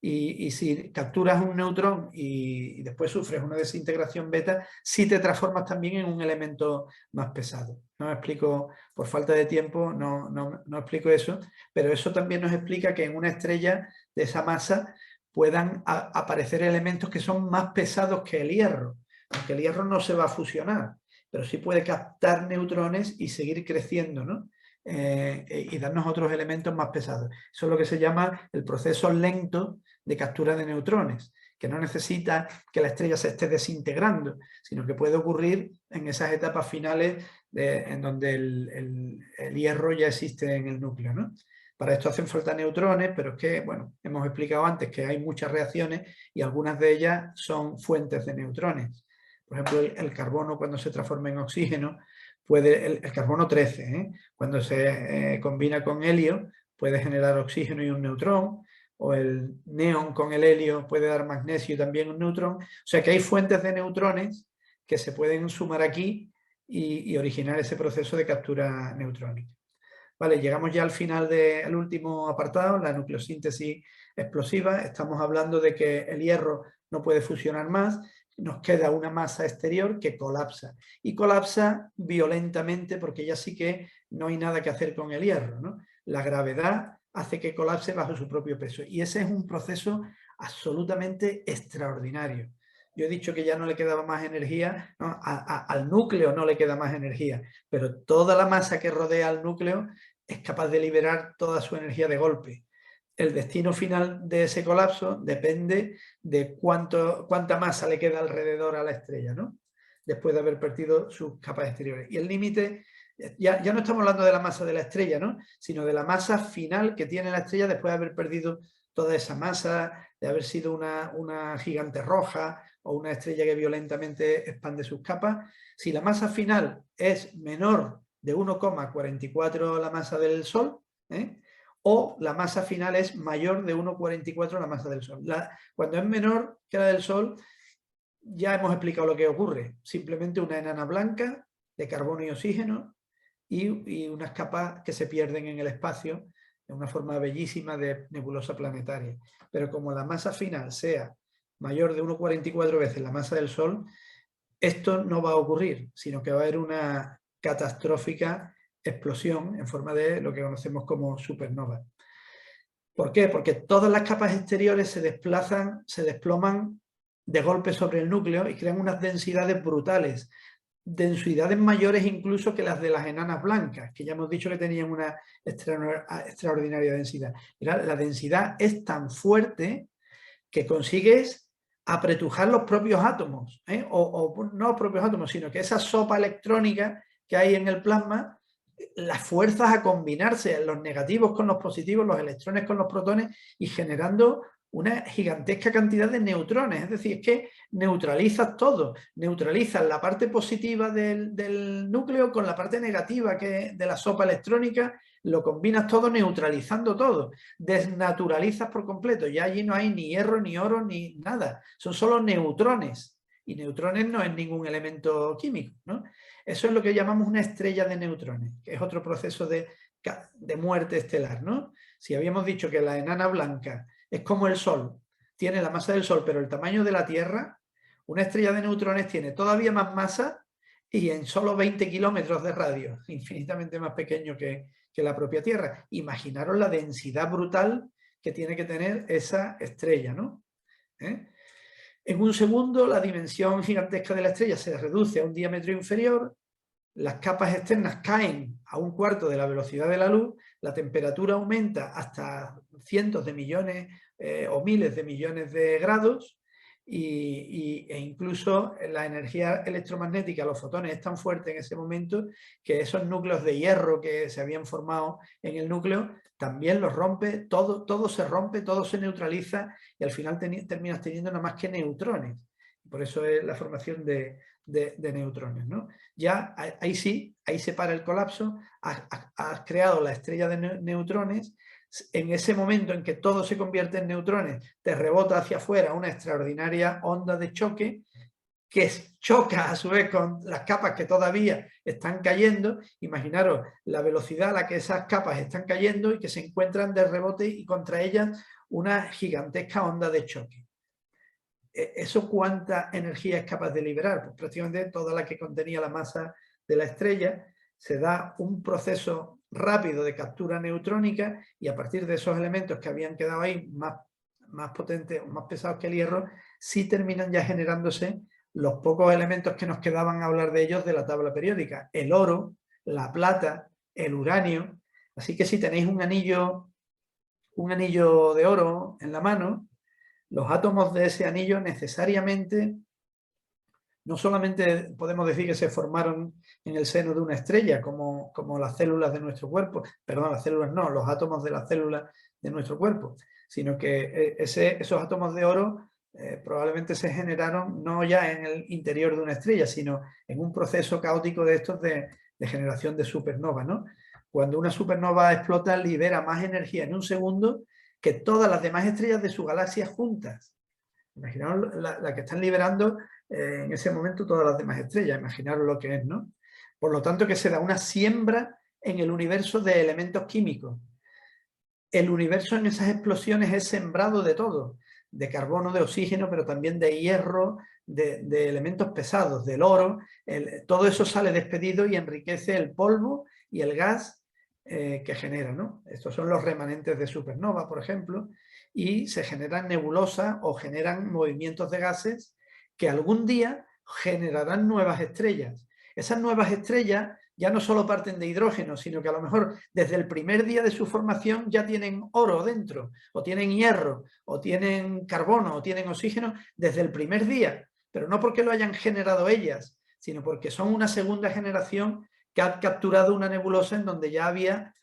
Y si capturas un neutrón y después sufres una desintegración beta, sí te transformas también en un elemento más pesado. No me explico, por falta de tiempo, no explico eso, pero eso también nos explica que en una estrella de esa masa puedan aparecer elementos que son más pesados que el hierro, aunque el hierro no se va a fusionar, pero sí puede captar neutrones y seguir creciendo, ¿no? Y darnos otros elementos más pesados. Eso es lo que se llama el proceso lento de captura de neutrones, que no necesita que la estrella se esté desintegrando, sino que puede ocurrir en esas etapas finales en donde el hierro ya existe en el núcleo, ¿no? Para esto hacen falta neutrones, pero es que, bueno, hemos explicado antes que hay muchas reacciones y algunas de ellas son fuentes de neutrones. Por ejemplo, el carbono cuando se transforma en oxígeno, el carbono 13, cuando se combina con helio, puede generar oxígeno y un neutrón, o el neón con el helio puede dar magnesio y también un neutrón. O sea que hay fuentes de neutrones que se pueden sumar aquí y originar ese proceso de captura neutrónica. Vale, llegamos ya al final del último apartado, la nucleosíntesis explosiva. Estamos hablando de que el hierro no puede fusionar más, nos queda una masa exterior que colapsa. Y colapsa violentamente porque ya sí que no hay nada que hacer con el hierro, ¿no? La gravedad hace que colapse bajo su propio peso. Y ese es un proceso absolutamente extraordinario. Yo he dicho que ya no le quedaba más energía, ¿no? Al núcleo no le queda más energía, pero toda la masa que rodea al núcleo es capaz de liberar toda su energía de golpe. El destino final de ese colapso depende de cuánta masa le queda alrededor a la estrella, ¿no? Después de haber perdido sus capas exteriores. Y el límite, ya no estamos hablando de la masa de la estrella, ¿no? Sino de la masa final que tiene la estrella después de haber perdido toda esa masa, de haber sido una gigante roja o una estrella que violentamente expande sus capas. Si la masa final es menor de 1,44 la masa del Sol, o la masa final es mayor de 1,44 la masa del Sol. Cuando es menor que la del Sol, ya hemos explicado lo que ocurre. Simplemente una enana blanca de carbono y oxígeno y unas capas que se pierden en el espacio de una forma bellísima de nebulosa planetaria. Pero como la masa final sea mayor de 1,44 veces la masa del Sol, esto no va a ocurrir, sino que va a haber una catastrófica explosión en forma de lo que conocemos como supernova. ¿Por qué? Porque todas las capas exteriores se desplazan, se desploman de golpe sobre el núcleo y crean unas densidades brutales, densidades mayores incluso que las de las enanas blancas, que ya hemos dicho que tenían una extraordinaria densidad. La densidad es tan fuerte que consigues apretujar los propios átomos, o no los propios átomos, sino que esa sopa electrónica que hay en el plasma, las fuerzas a combinarse, los negativos con los positivos, los electrones con los protones, y generando una gigantesca cantidad de neutrones. Es decir, es que neutralizas todo, neutralizas la parte positiva del núcleo con la parte negativa que de la sopa electrónica, lo combinas todo neutralizando todo, desnaturalizas por completo, ya allí no hay ni hierro, ni oro, ni nada, son solo neutrones, y neutrones no es ningún elemento químico, ¿no? Eso es lo que llamamos una estrella de neutrones, que es otro proceso de muerte estelar, ¿no? Si habíamos dicho que la enana blanca es como el Sol, tiene la masa del Sol, pero el tamaño de la Tierra, una estrella de neutrones tiene todavía más masa y en solo 20 kilómetros de radio, infinitamente más pequeño que la propia Tierra. Imaginaros la densidad brutal que tiene que tener esa estrella, ¿no? En un segundo, la dimensión gigantesca de la estrella se reduce a un diámetro inferior, las capas externas caen a 1/4 de la velocidad de la luz, la temperatura aumenta hasta cientos de millones o miles de millones de grados e incluso la energía electromagnética, los fotones, es tan fuerte en ese momento que esos núcleos de hierro que se habían formado en el núcleo también los rompe, todo se rompe, todo se neutraliza y al final terminas teniendo nada más que neutrones. Por eso es la formación de neutrones, ¿no? Ya ahí sí, ahí se para el colapso, has creado la estrella de neutrones, en ese momento en que todo se convierte en neutrones, te rebota hacia afuera una extraordinaria onda de choque que choca a su vez con las capas que todavía están cayendo. Imaginaros la velocidad a la que esas capas están cayendo y que se encuentran de rebote y contra ellas una gigantesca onda de choque. ¿Eso cuánta energía es capaz de liberar? Pues prácticamente toda la que contenía la masa de la estrella. Se da un proceso rápido de captura neutrónica y a partir de esos elementos que habían quedado ahí más potentes o más pesados que el hierro, sí terminan ya generándose los pocos elementos que nos quedaban a hablar de ellos de la tabla periódica: el oro, la plata, el uranio. Así que si tenéis un anillo de oro en la mano, los átomos de ese anillo necesariamente, no solamente podemos decir que se formaron en el seno de una estrella, como las células de nuestro cuerpo, perdón, las células no, los átomos de las células de nuestro cuerpo, sino que esos átomos de oro probablemente se generaron no ya en el interior de una estrella, sino en un proceso caótico de estos de generación de supernova, ¿no? Cuando una supernova explota, libera más energía en un segundo que todas las demás estrellas de su galaxia juntas. Imaginaos la que están liberando en ese momento todas las demás estrellas, imaginaros lo que es, ¿no? Por lo tanto, que se da una siembra en el universo de elementos químicos. El universo en esas explosiones es sembrado de todo, de carbono, de oxígeno, pero también de hierro, de elementos pesados, del oro. Todo eso sale despedido y enriquece el polvo y el gas que genera, ¿no? Estos son los remanentes de supernova, por ejemplo, y se generan nebulosas o generan movimientos de gases que algún día generarán nuevas estrellas. Esas nuevas estrellas ya no solo parten de hidrógeno, sino que a lo mejor desde el primer día de su formación ya tienen oro dentro, o tienen hierro, o tienen carbono, o tienen oxígeno desde el primer día, pero no porque lo hayan generado ellas, sino porque son una segunda generación que ha capturado una nebulosa en donde ya había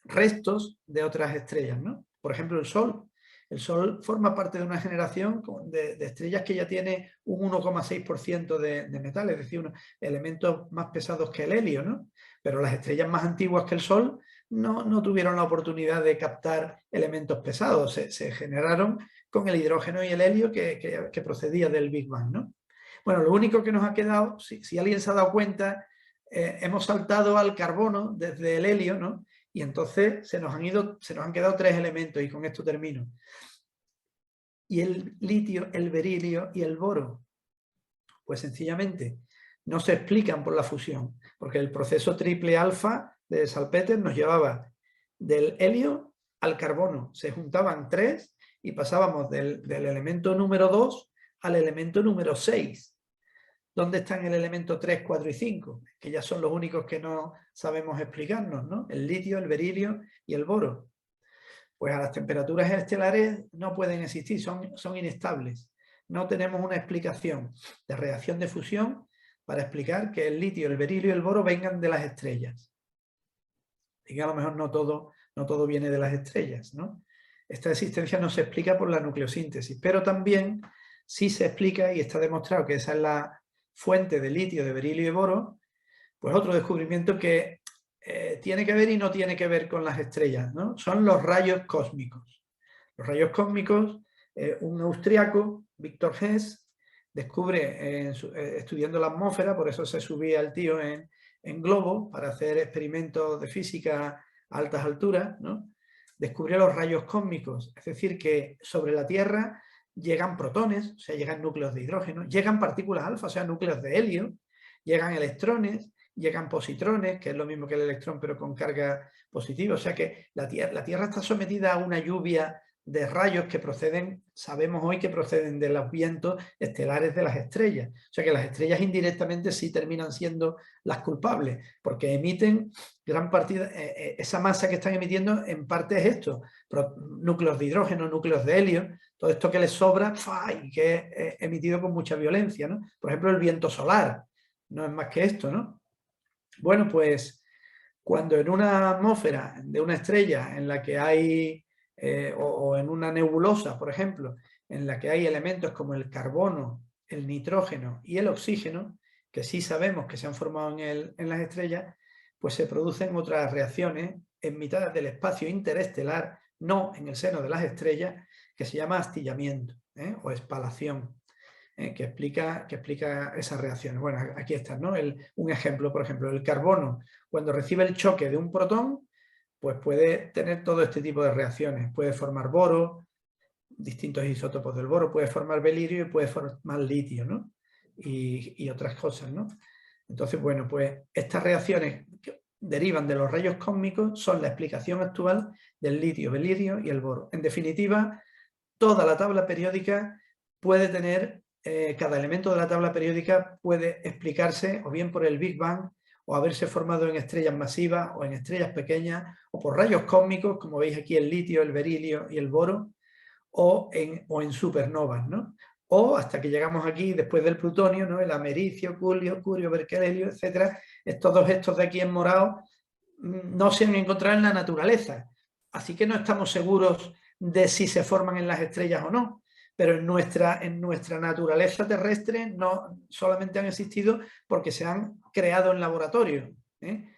restos de otras estrellas, ¿no? Por ejemplo, el Sol. El Sol forma parte de una generación de estrellas que ya tiene un 1,6% de metal, es decir, unos elementos más pesados que el helio, ¿no? Pero las estrellas más antiguas que el Sol no tuvieron la oportunidad de captar elementos pesados, se generaron con el hidrógeno y el helio que procedía del Big Bang, ¿no? Bueno, lo único que nos ha quedado, si alguien se ha dado cuenta, hemos saltado al carbono desde el helio, ¿no? Y entonces se nos han quedado tres elementos, y con esto termino. Y el litio, el berilio y el boro, pues sencillamente no se explican por la fusión, porque el proceso triple alfa de Salpeter nos llevaba del helio al carbono. Se juntaban tres y pasábamos del elemento número 2 al elemento número 6. ¿Dónde están el elemento 3, 4 y 5? Que ya son los únicos que no sabemos explicarnos, ¿no? El litio, el berilio y el boro. Pues a las temperaturas estelares no pueden existir, son inestables. No tenemos una explicación de reacción de fusión para explicar que el litio, el berilio y el boro vengan de las estrellas. Y que a lo mejor no todo viene de las estrellas, ¿no? Esta existencia no se explica por la nucleosíntesis, pero también sí se explica, y está demostrado que esa es la fuente de litio, de berilio y boro, pues otro descubrimiento que tiene que ver y no tiene que ver con las estrellas, ¿no? Son los rayos cósmicos. Los rayos cósmicos, un austriaco, Victor Hess, descubre estudiando la atmósfera, por eso se subía el tío en globo para hacer experimentos de física a altas alturas, ¿no? Descubrió los rayos cósmicos, es decir, que sobre la Tierra llegan protones, o sea, llegan núcleos de hidrógeno, llegan partículas alfa, o sea, núcleos de helio, llegan electrones, llegan positrones, que es lo mismo que el electrón pero con carga positiva, o sea que la Tierra está sometida a una lluvia de rayos que proceden, sabemos hoy que proceden de los vientos estelares de las estrellas, o sea que las estrellas indirectamente sí terminan siendo las culpables, porque emiten gran partida, esa masa que están emitiendo en parte es esto, núcleos de hidrógeno, núcleos de helio, todo esto que les sobra y que es emitido con mucha violencia, ¿no? Por ejemplo, el viento solar, no es más que esto, ¿no? Bueno, pues cuando en una atmósfera de una estrella en la que hay, o en una nebulosa, por ejemplo, en la que hay elementos como el carbono, el nitrógeno y el oxígeno, que sí sabemos que se han formado en las estrellas, pues se producen otras reacciones en mitad del espacio interestelar, no en el seno de las estrellas, que se llama astillamiento, o espalación. que explica esas reacciones. Bueno, aquí está, ¿no? Un ejemplo, por ejemplo, el carbono, cuando recibe el choque de un protón, pues puede tener todo este tipo de reacciones. Puede formar boro, distintos isótopos del boro, puede formar belirio y puede formar litio, ¿no? Y otras cosas, ¿no? Entonces, bueno, pues estas reacciones que derivan de los rayos cósmicos son la explicación actual del litio, belirio y el boro. En definitiva, toda la tabla periódica puede tener, cada elemento de la tabla periódica puede explicarse o bien por el Big Bang, o haberse formado en estrellas masivas o en estrellas pequeñas, o por rayos cósmicos, como veis aquí el litio, el berilio y el boro, o en supernovas, ¿no? O hasta que llegamos aquí, después del plutonio, ¿no? El americio, curio, berkelio, etcétera. Todos estos de aquí en morado no se han encontrado en la naturaleza. Así que no estamos seguros de si se forman en las estrellas o no. Pero en nuestra naturaleza terrestre no solamente han existido porque se han creado en laboratorio, ¿eh?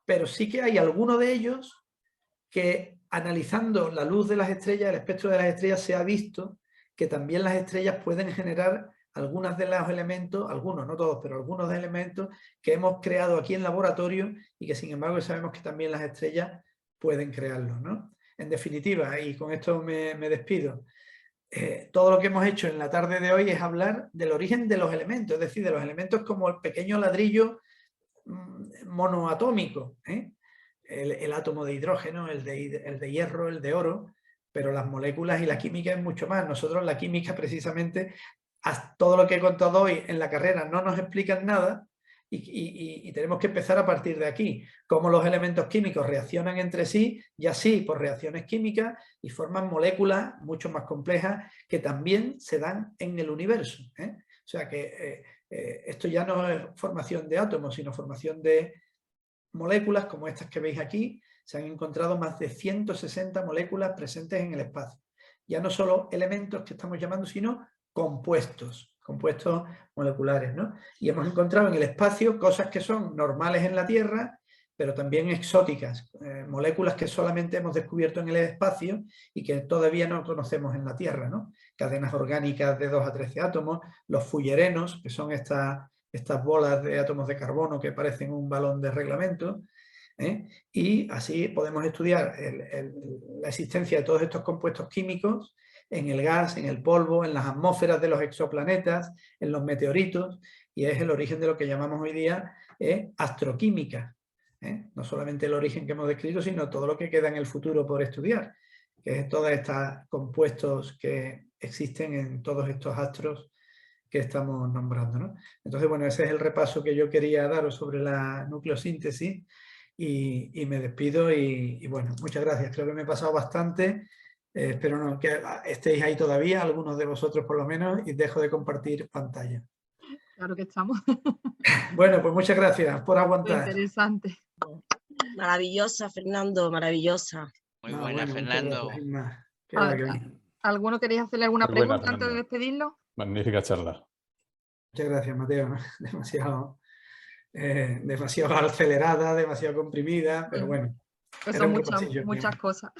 Pero sí que hay algunos de ellos que, analizando la luz de las estrellas, el espectro de las estrellas, se ha visto que también las estrellas pueden generar algunos de los elementos, algunos, no todos, pero algunos de los elementos que hemos creado aquí en laboratorio y que sin embargo sabemos que también las estrellas pueden crearlos, ¿no? En definitiva, y con esto me despido, todo lo que hemos hecho en la tarde de hoy es hablar del origen de los elementos, es decir, de los elementos como el pequeño ladrillo monoatómico, ¿eh? El átomo de hidrógeno, el de hierro, el de oro, pero las moléculas y la química es mucho más. Nosotros la química precisamente, todo lo que he contado hoy en la carrera no nos explican nada y tenemos que empezar a partir de aquí. Cómo los elementos químicos reaccionan entre sí y así por reacciones químicas y forman moléculas mucho más complejas que también se dan en el universo, ¿eh? O sea que esto ya no es formación de átomos, sino formación de moléculas como estas que veis aquí. Se han encontrado más de 160 moléculas presentes en el espacio. Ya no solo elementos que estamos llamando, sino compuestos moleculares, ¿no? Y hemos encontrado en el espacio cosas que son normales en la Tierra, pero también exóticas, moléculas que solamente hemos descubierto en el espacio y que todavía no conocemos en la Tierra, ¿no? Cadenas orgánicas de 2 a 13 átomos, los fullerenos, que son estas bolas de átomos de carbono que parecen un balón de reglamento, ¿eh? Y así podemos estudiar la existencia de todos estos compuestos químicos en el gas, en el polvo, en las atmósferas de los exoplanetas, en los meteoritos, y es el origen de lo que llamamos hoy día astroquímica, ¿eh? No solamente el origen que hemos descrito, sino todo lo que queda en el futuro por estudiar, que es todos estos compuestos que existen en todos estos astros que estamos nombrando, ¿no? Entonces, bueno, ese es el repaso que yo quería daros sobre la nucleosíntesis y me despido y bueno, muchas gracias. Creo que me he pasado bastante. Espero que estéis ahí todavía, algunos de vosotros por lo menos, y dejo de compartir pantalla. Claro que estamos. Bueno, pues muchas gracias por Muy aguantar. interesante. Maravillosa, Fernando, maravillosa. Muy buena, Fernando. Muchas gracias, qué va, qué bien. ¿Alguno queréis hacerle alguna Muy buena, pregunta antes de Fernando. despedirlo? Magnífica charla. Muchas gracias, Mateo. Demasiado acelerada, demasiado comprimida, pero bueno. Pues era son un repasillo. muchas cosas.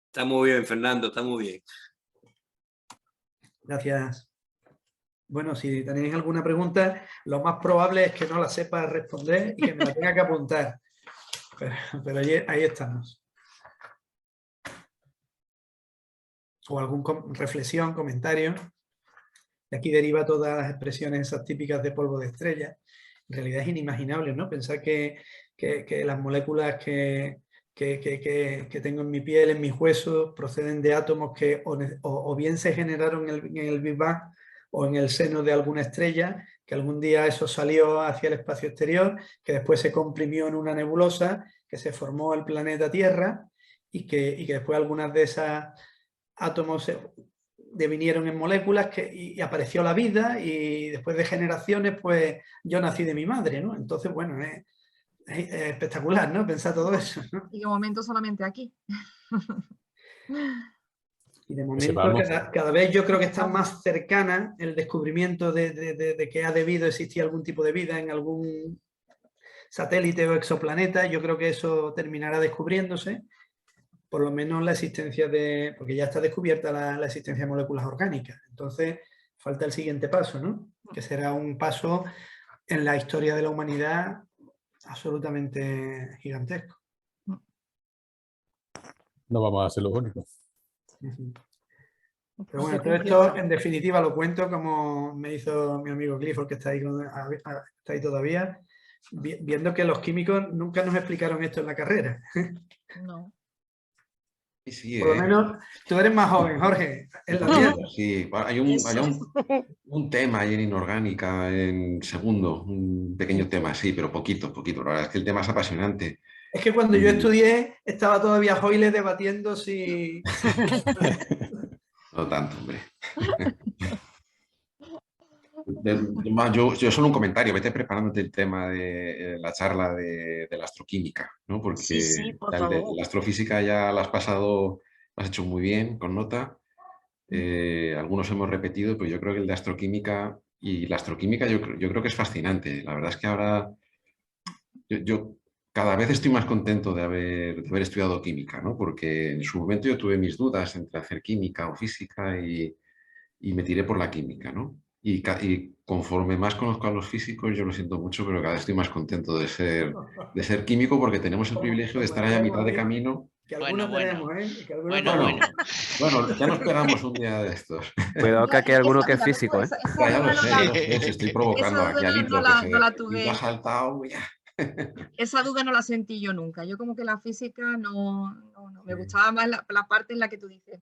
Está muy bien, Fernando, está muy bien. Gracias. Bueno, si tenéis alguna pregunta, lo más probable es que no la sepa responder y que me la tenga que apuntar. Pero ahí estamos. O alguna reflexión, comentario. De aquí deriva todas las expresiones esas típicas de polvo de estrella. En realidad es inimaginable, ¿no? Pensar que las moléculas que tengo en mi piel, en mis huesos, proceden de átomos que o bien se generaron en el Big Bang o en el seno de alguna estrella, que algún día eso salió hacia el espacio exterior, que después se comprimió en una nebulosa, que se formó el planeta Tierra y que después algunas de esas átomos se devinieron en moléculas y apareció la vida y después de generaciones pues yo nací de mi madre, ¿no? Entonces, bueno, es espectacular, ¿no? Pensar todo eso, ¿no? Y de momento solamente aquí. Y de momento cada vez yo creo que está más cercana el descubrimiento de que ha debido existir algún tipo de vida en algún satélite o exoplaneta. Yo creo que eso terminará descubriéndose, por lo menos la existencia porque ya está descubierta la existencia de moléculas orgánicas. Entonces, falta el siguiente paso, ¿no? Que será un paso en la historia de la humanidad absolutamente gigantesco. No vamos a ser los únicos. Pero bueno, todo esto en definitiva lo cuento como me hizo mi amigo Clifford, que está ahí, está ahí todavía, viendo que los químicos nunca nos explicaron esto en la carrera. No. Sí, Por lo menos tú eres más joven, Jorge. En la tierra. sí, hay un tema ahí en inorgánica, en segundo, un pequeño tema, sí, pero poquito. La verdad es que el tema es apasionante. Es que cuando yo estudié estaba todavía Hoyle debatiendo si... No tanto, hombre. Yo solo un comentario, vete preparándote el tema de la charla de la astroquímica, ¿no? Porque Sí, por la favor. astrofísica ya la has pasado, la has hecho muy bien, con nota. Algunos hemos repetido, pero yo creo que el de astroquímica y la astroquímica yo creo que es fascinante. La verdad es que ahora yo cada vez estoy más contento de haber estudiado química, ¿no? Porque en su momento yo tuve mis dudas entre hacer química o física y me tiré por la química, ¿no? Y conforme más conozco a los físicos, yo lo siento mucho, pero cada vez estoy más contento de ser químico porque tenemos el privilegio de estar ahí a mitad de camino. Que algunos tenemos, ¿eh? Que algunos Bueno, ya nos pegamos un día de estos. Cuidado que aquí hay alguno que es físico, ¿eh? Ya lo sé, si estoy provocando aquí a Lito, no la que tuve. se ha saltado, ya. Esa duda no la sentí yo nunca. Yo como que la física no. Me gustaba más la parte en la que tú dices.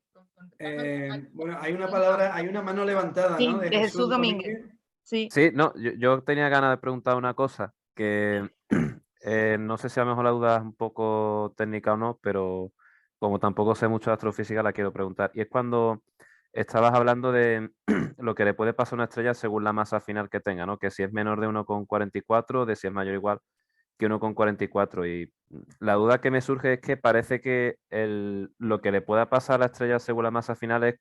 Bueno, hay una palabra, hay una mano levantada, Sí, ¿no? de Jesús Domínguez. Sí. Sí, no, yo tenía ganas de preguntar una cosa, que no sé si a lo mejor la duda es un poco técnica o no, pero como tampoco sé mucho de astrofísica, la quiero preguntar. Y es cuando estabas hablando de lo que le puede pasar a una estrella según la masa final que tenga, ¿no? Que si es menor de 1,44, de si es mayor o igual que 1,44. Y la duda que me surge es que parece que lo que le pueda pasar a la estrella según la masa final es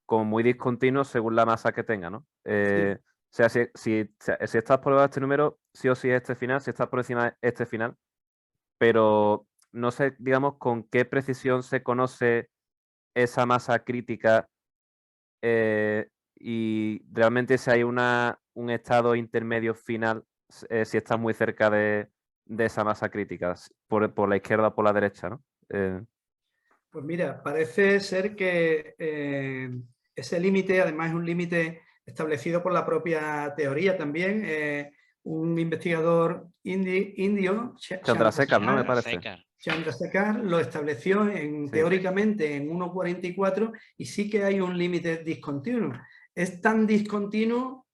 como muy discontinuo según la masa que tenga, ¿no? O sea, si estás por debajo de este número, sí o sí es este final, si estás por encima de este final, pero no sé, digamos, con qué precisión se conoce esa masa crítica y realmente si hay un estado intermedio final, si estás muy cerca de esa masa crítica, por la izquierda o por la derecha, ¿no? Pues mira, parece ser que ese límite, además es un límite establecido por la propia teoría también. Un investigador indio, Chandrasekhar, ¿no? Me parece. Chandrasekhar lo estableció teóricamente en 1,44 y sí que hay un límite discontinuo. Es tan discontinuo,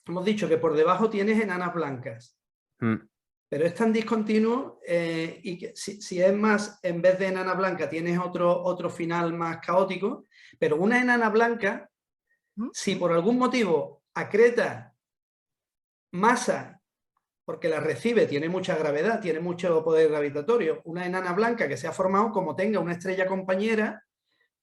hemos dicho que por debajo tienes enanas blancas. Pero es tan discontinuo y que si es más, en vez de enana blanca tienes otro final más caótico, pero una enana blanca, si por algún motivo acreta masa, porque la recibe, tiene mucha gravedad, tiene mucho poder gravitatorio, una enana blanca que se ha formado, como tenga una estrella compañera,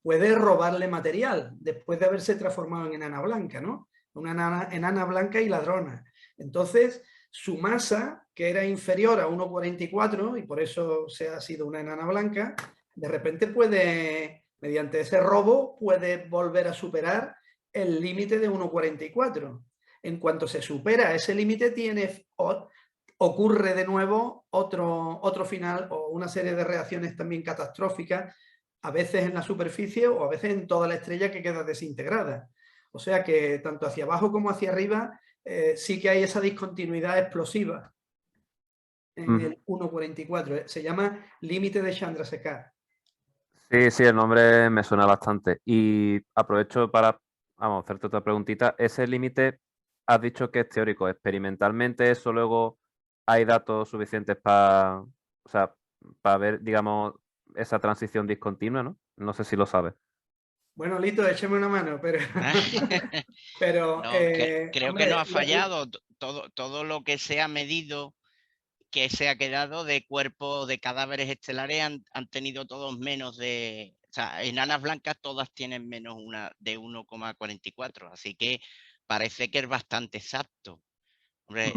puede robarle material después de haberse transformado en enana blanca, ¿no? Una enana blanca y ladrona. Entonces, su masa, que era inferior a 1,44 y por eso ha sido una enana blanca, de repente puede, mediante ese robo, puede volver a superar el límite de 1,44. En cuanto se supera ese límite, ocurre de nuevo otro final o una serie de reacciones también catastróficas, a veces en la superficie o a veces en toda la estrella que queda desintegrada. O sea que tanto hacia abajo como hacia arriba sí que hay esa discontinuidad explosiva en el 1,44. Se llama límite de Chandrasekhar. Sí, el nombre me suena bastante. Y aprovecho para hacerte otra preguntita. Ese límite has dicho que es teórico. Experimentalmente, eso luego hay datos suficientes para ver, digamos, esa transición discontinua, ¿no? No sé si lo sabes. Bueno, Lito, échame una mano, pero... No, creo que no ha fallado. Todo lo que se ha medido, que se ha quedado de cuerpos de cadáveres estelares han tenido todos menos de... O sea, enanas blancas todas tienen menos de 1,44. Así que parece que es bastante exacto. Hombre,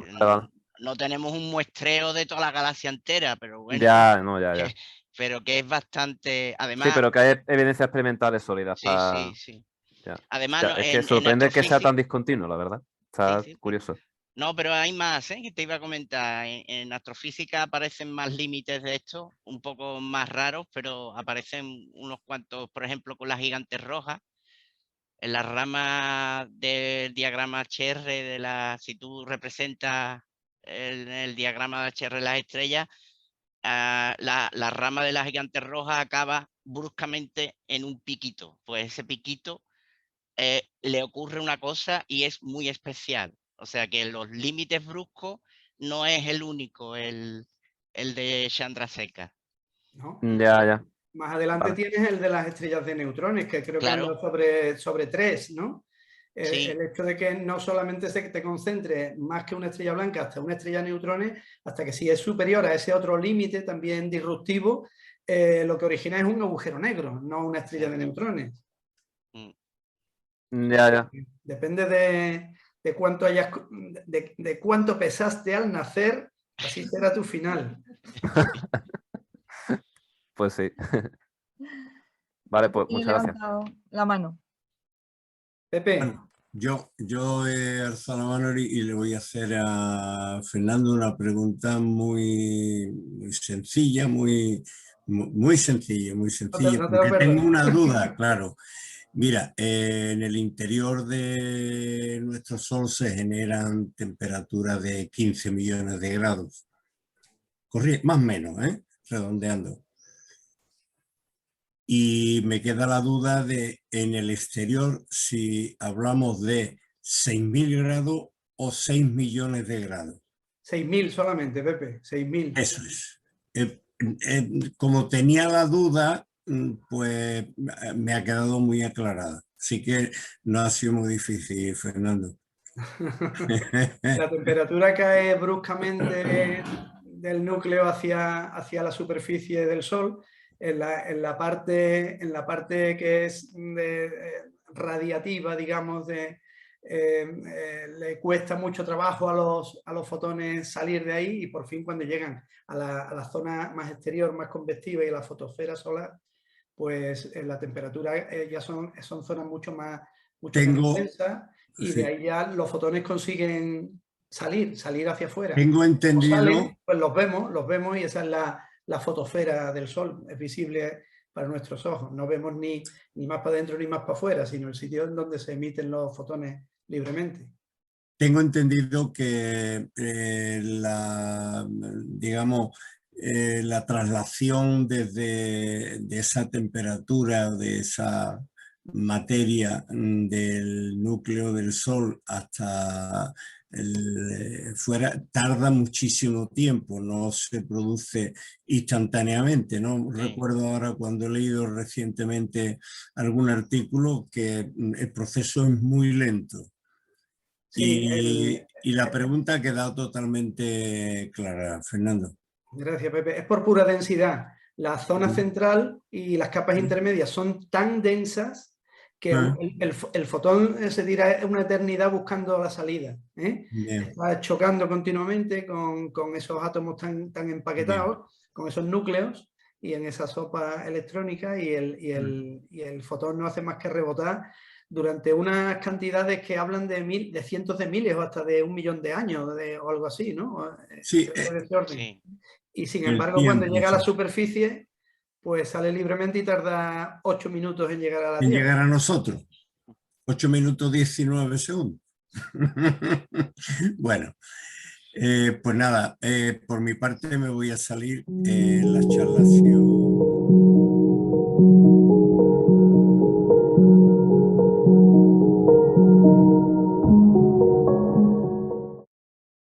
no tenemos un muestreo de toda la galaxia entera, pero bueno. Ya. Pero que es bastante... Además, sí, pero que hay evidencias experimentales sólidas. Sí. Ya. Además, Ya, es que sorprende que sea tan discontinuo, la verdad. Está curioso. No, pero hay más, que te iba a comentar. En astrofísica aparecen más límites de esto, un poco más raros, pero aparecen unos cuantos, por ejemplo, con las gigantes rojas. En la rama del diagrama HR, si tú representas el diagrama de HR las estrellas, la rama de las gigantes rojas acaba bruscamente en un piquito. Pues ese piquito le ocurre una cosa y es muy especial. O sea que los límites bruscos no es el único, el de Chandrasekhar. ¿No? Ya. Más adelante tienes el de las estrellas de neutrones, que creo que anda sobre 3, ¿no? El hecho de que no solamente te concentre más que una estrella blanca hasta una estrella de neutrones, hasta que si es superior a ese otro límite también disruptivo, lo que origina es un agujero negro, no una estrella de neutrones. Ya. Depende de cuánto de cuánto pesaste al nacer, así será tu final. Pues sí. Vale, pues muchas gracias. La mano. Pepe. Bueno, yo he alzado la mano y le voy a hacer a Fernando una pregunta muy sencilla, muy sencilla, porque tengo una duda, claro. Mira, en el interior de nuestro Sol se generan temperaturas de 15 millones de grados. Más o menos, redondeando. Y me queda la duda de en el exterior si hablamos de 6.000 grados o 6 millones de grados. 6.000 solamente, Pepe, 6.000. Eso es. Como tenía la duda, pues me ha quedado muy aclarada. Así que no ha sido muy difícil, Fernando. La temperatura cae bruscamente del núcleo hacia la superficie del Sol. En la parte que es radiativa, digamos, le cuesta mucho trabajo a los fotones salir de ahí, y por fin cuando llegan a la zona más exterior, más convectiva, y a la fotosfera solar, pues la temperatura ya son zonas mucho menos densas, y de ahí ya los fotones consiguen salir hacia afuera. Tengo entendido. Salen, pues los vemos, y esa es la fotosfera del Sol, es visible para nuestros ojos. No vemos ni más para adentro ni más para afuera, sino el sitio en donde se emiten los fotones libremente. Tengo entendido que la traslación de esa temperatura, de esa materia del núcleo del Sol hasta fuera, tarda muchísimo tiempo, no se produce instantáneamente, ¿no? Recuerdo ahora cuando he leído recientemente algún artículo que el proceso es muy lento. Sí, y la pregunta ha quedado totalmente clara, Fernando. Gracias, Pepe. Es por pura densidad. La zona central y las capas intermedias son tan densas que el fotón se tira una eternidad buscando la salida. Está chocando continuamente con esos átomos tan empaquetados, con esos núcleos, y en esa sopa electrónica, y el fotón no hace más que rebotar durante unas cantidades que hablan de cientos de miles o hasta de 1 millón de años o algo así, ¿no? Sí. Y sin embargo, cuando llega a la superficie, pues sale libremente y tarda 8 minutos en llegar a la Tierra. En llegar a nosotros. 8 minutos 19 segundos. Bueno, pues nada, por mi parte me voy a salir. La charla ha sido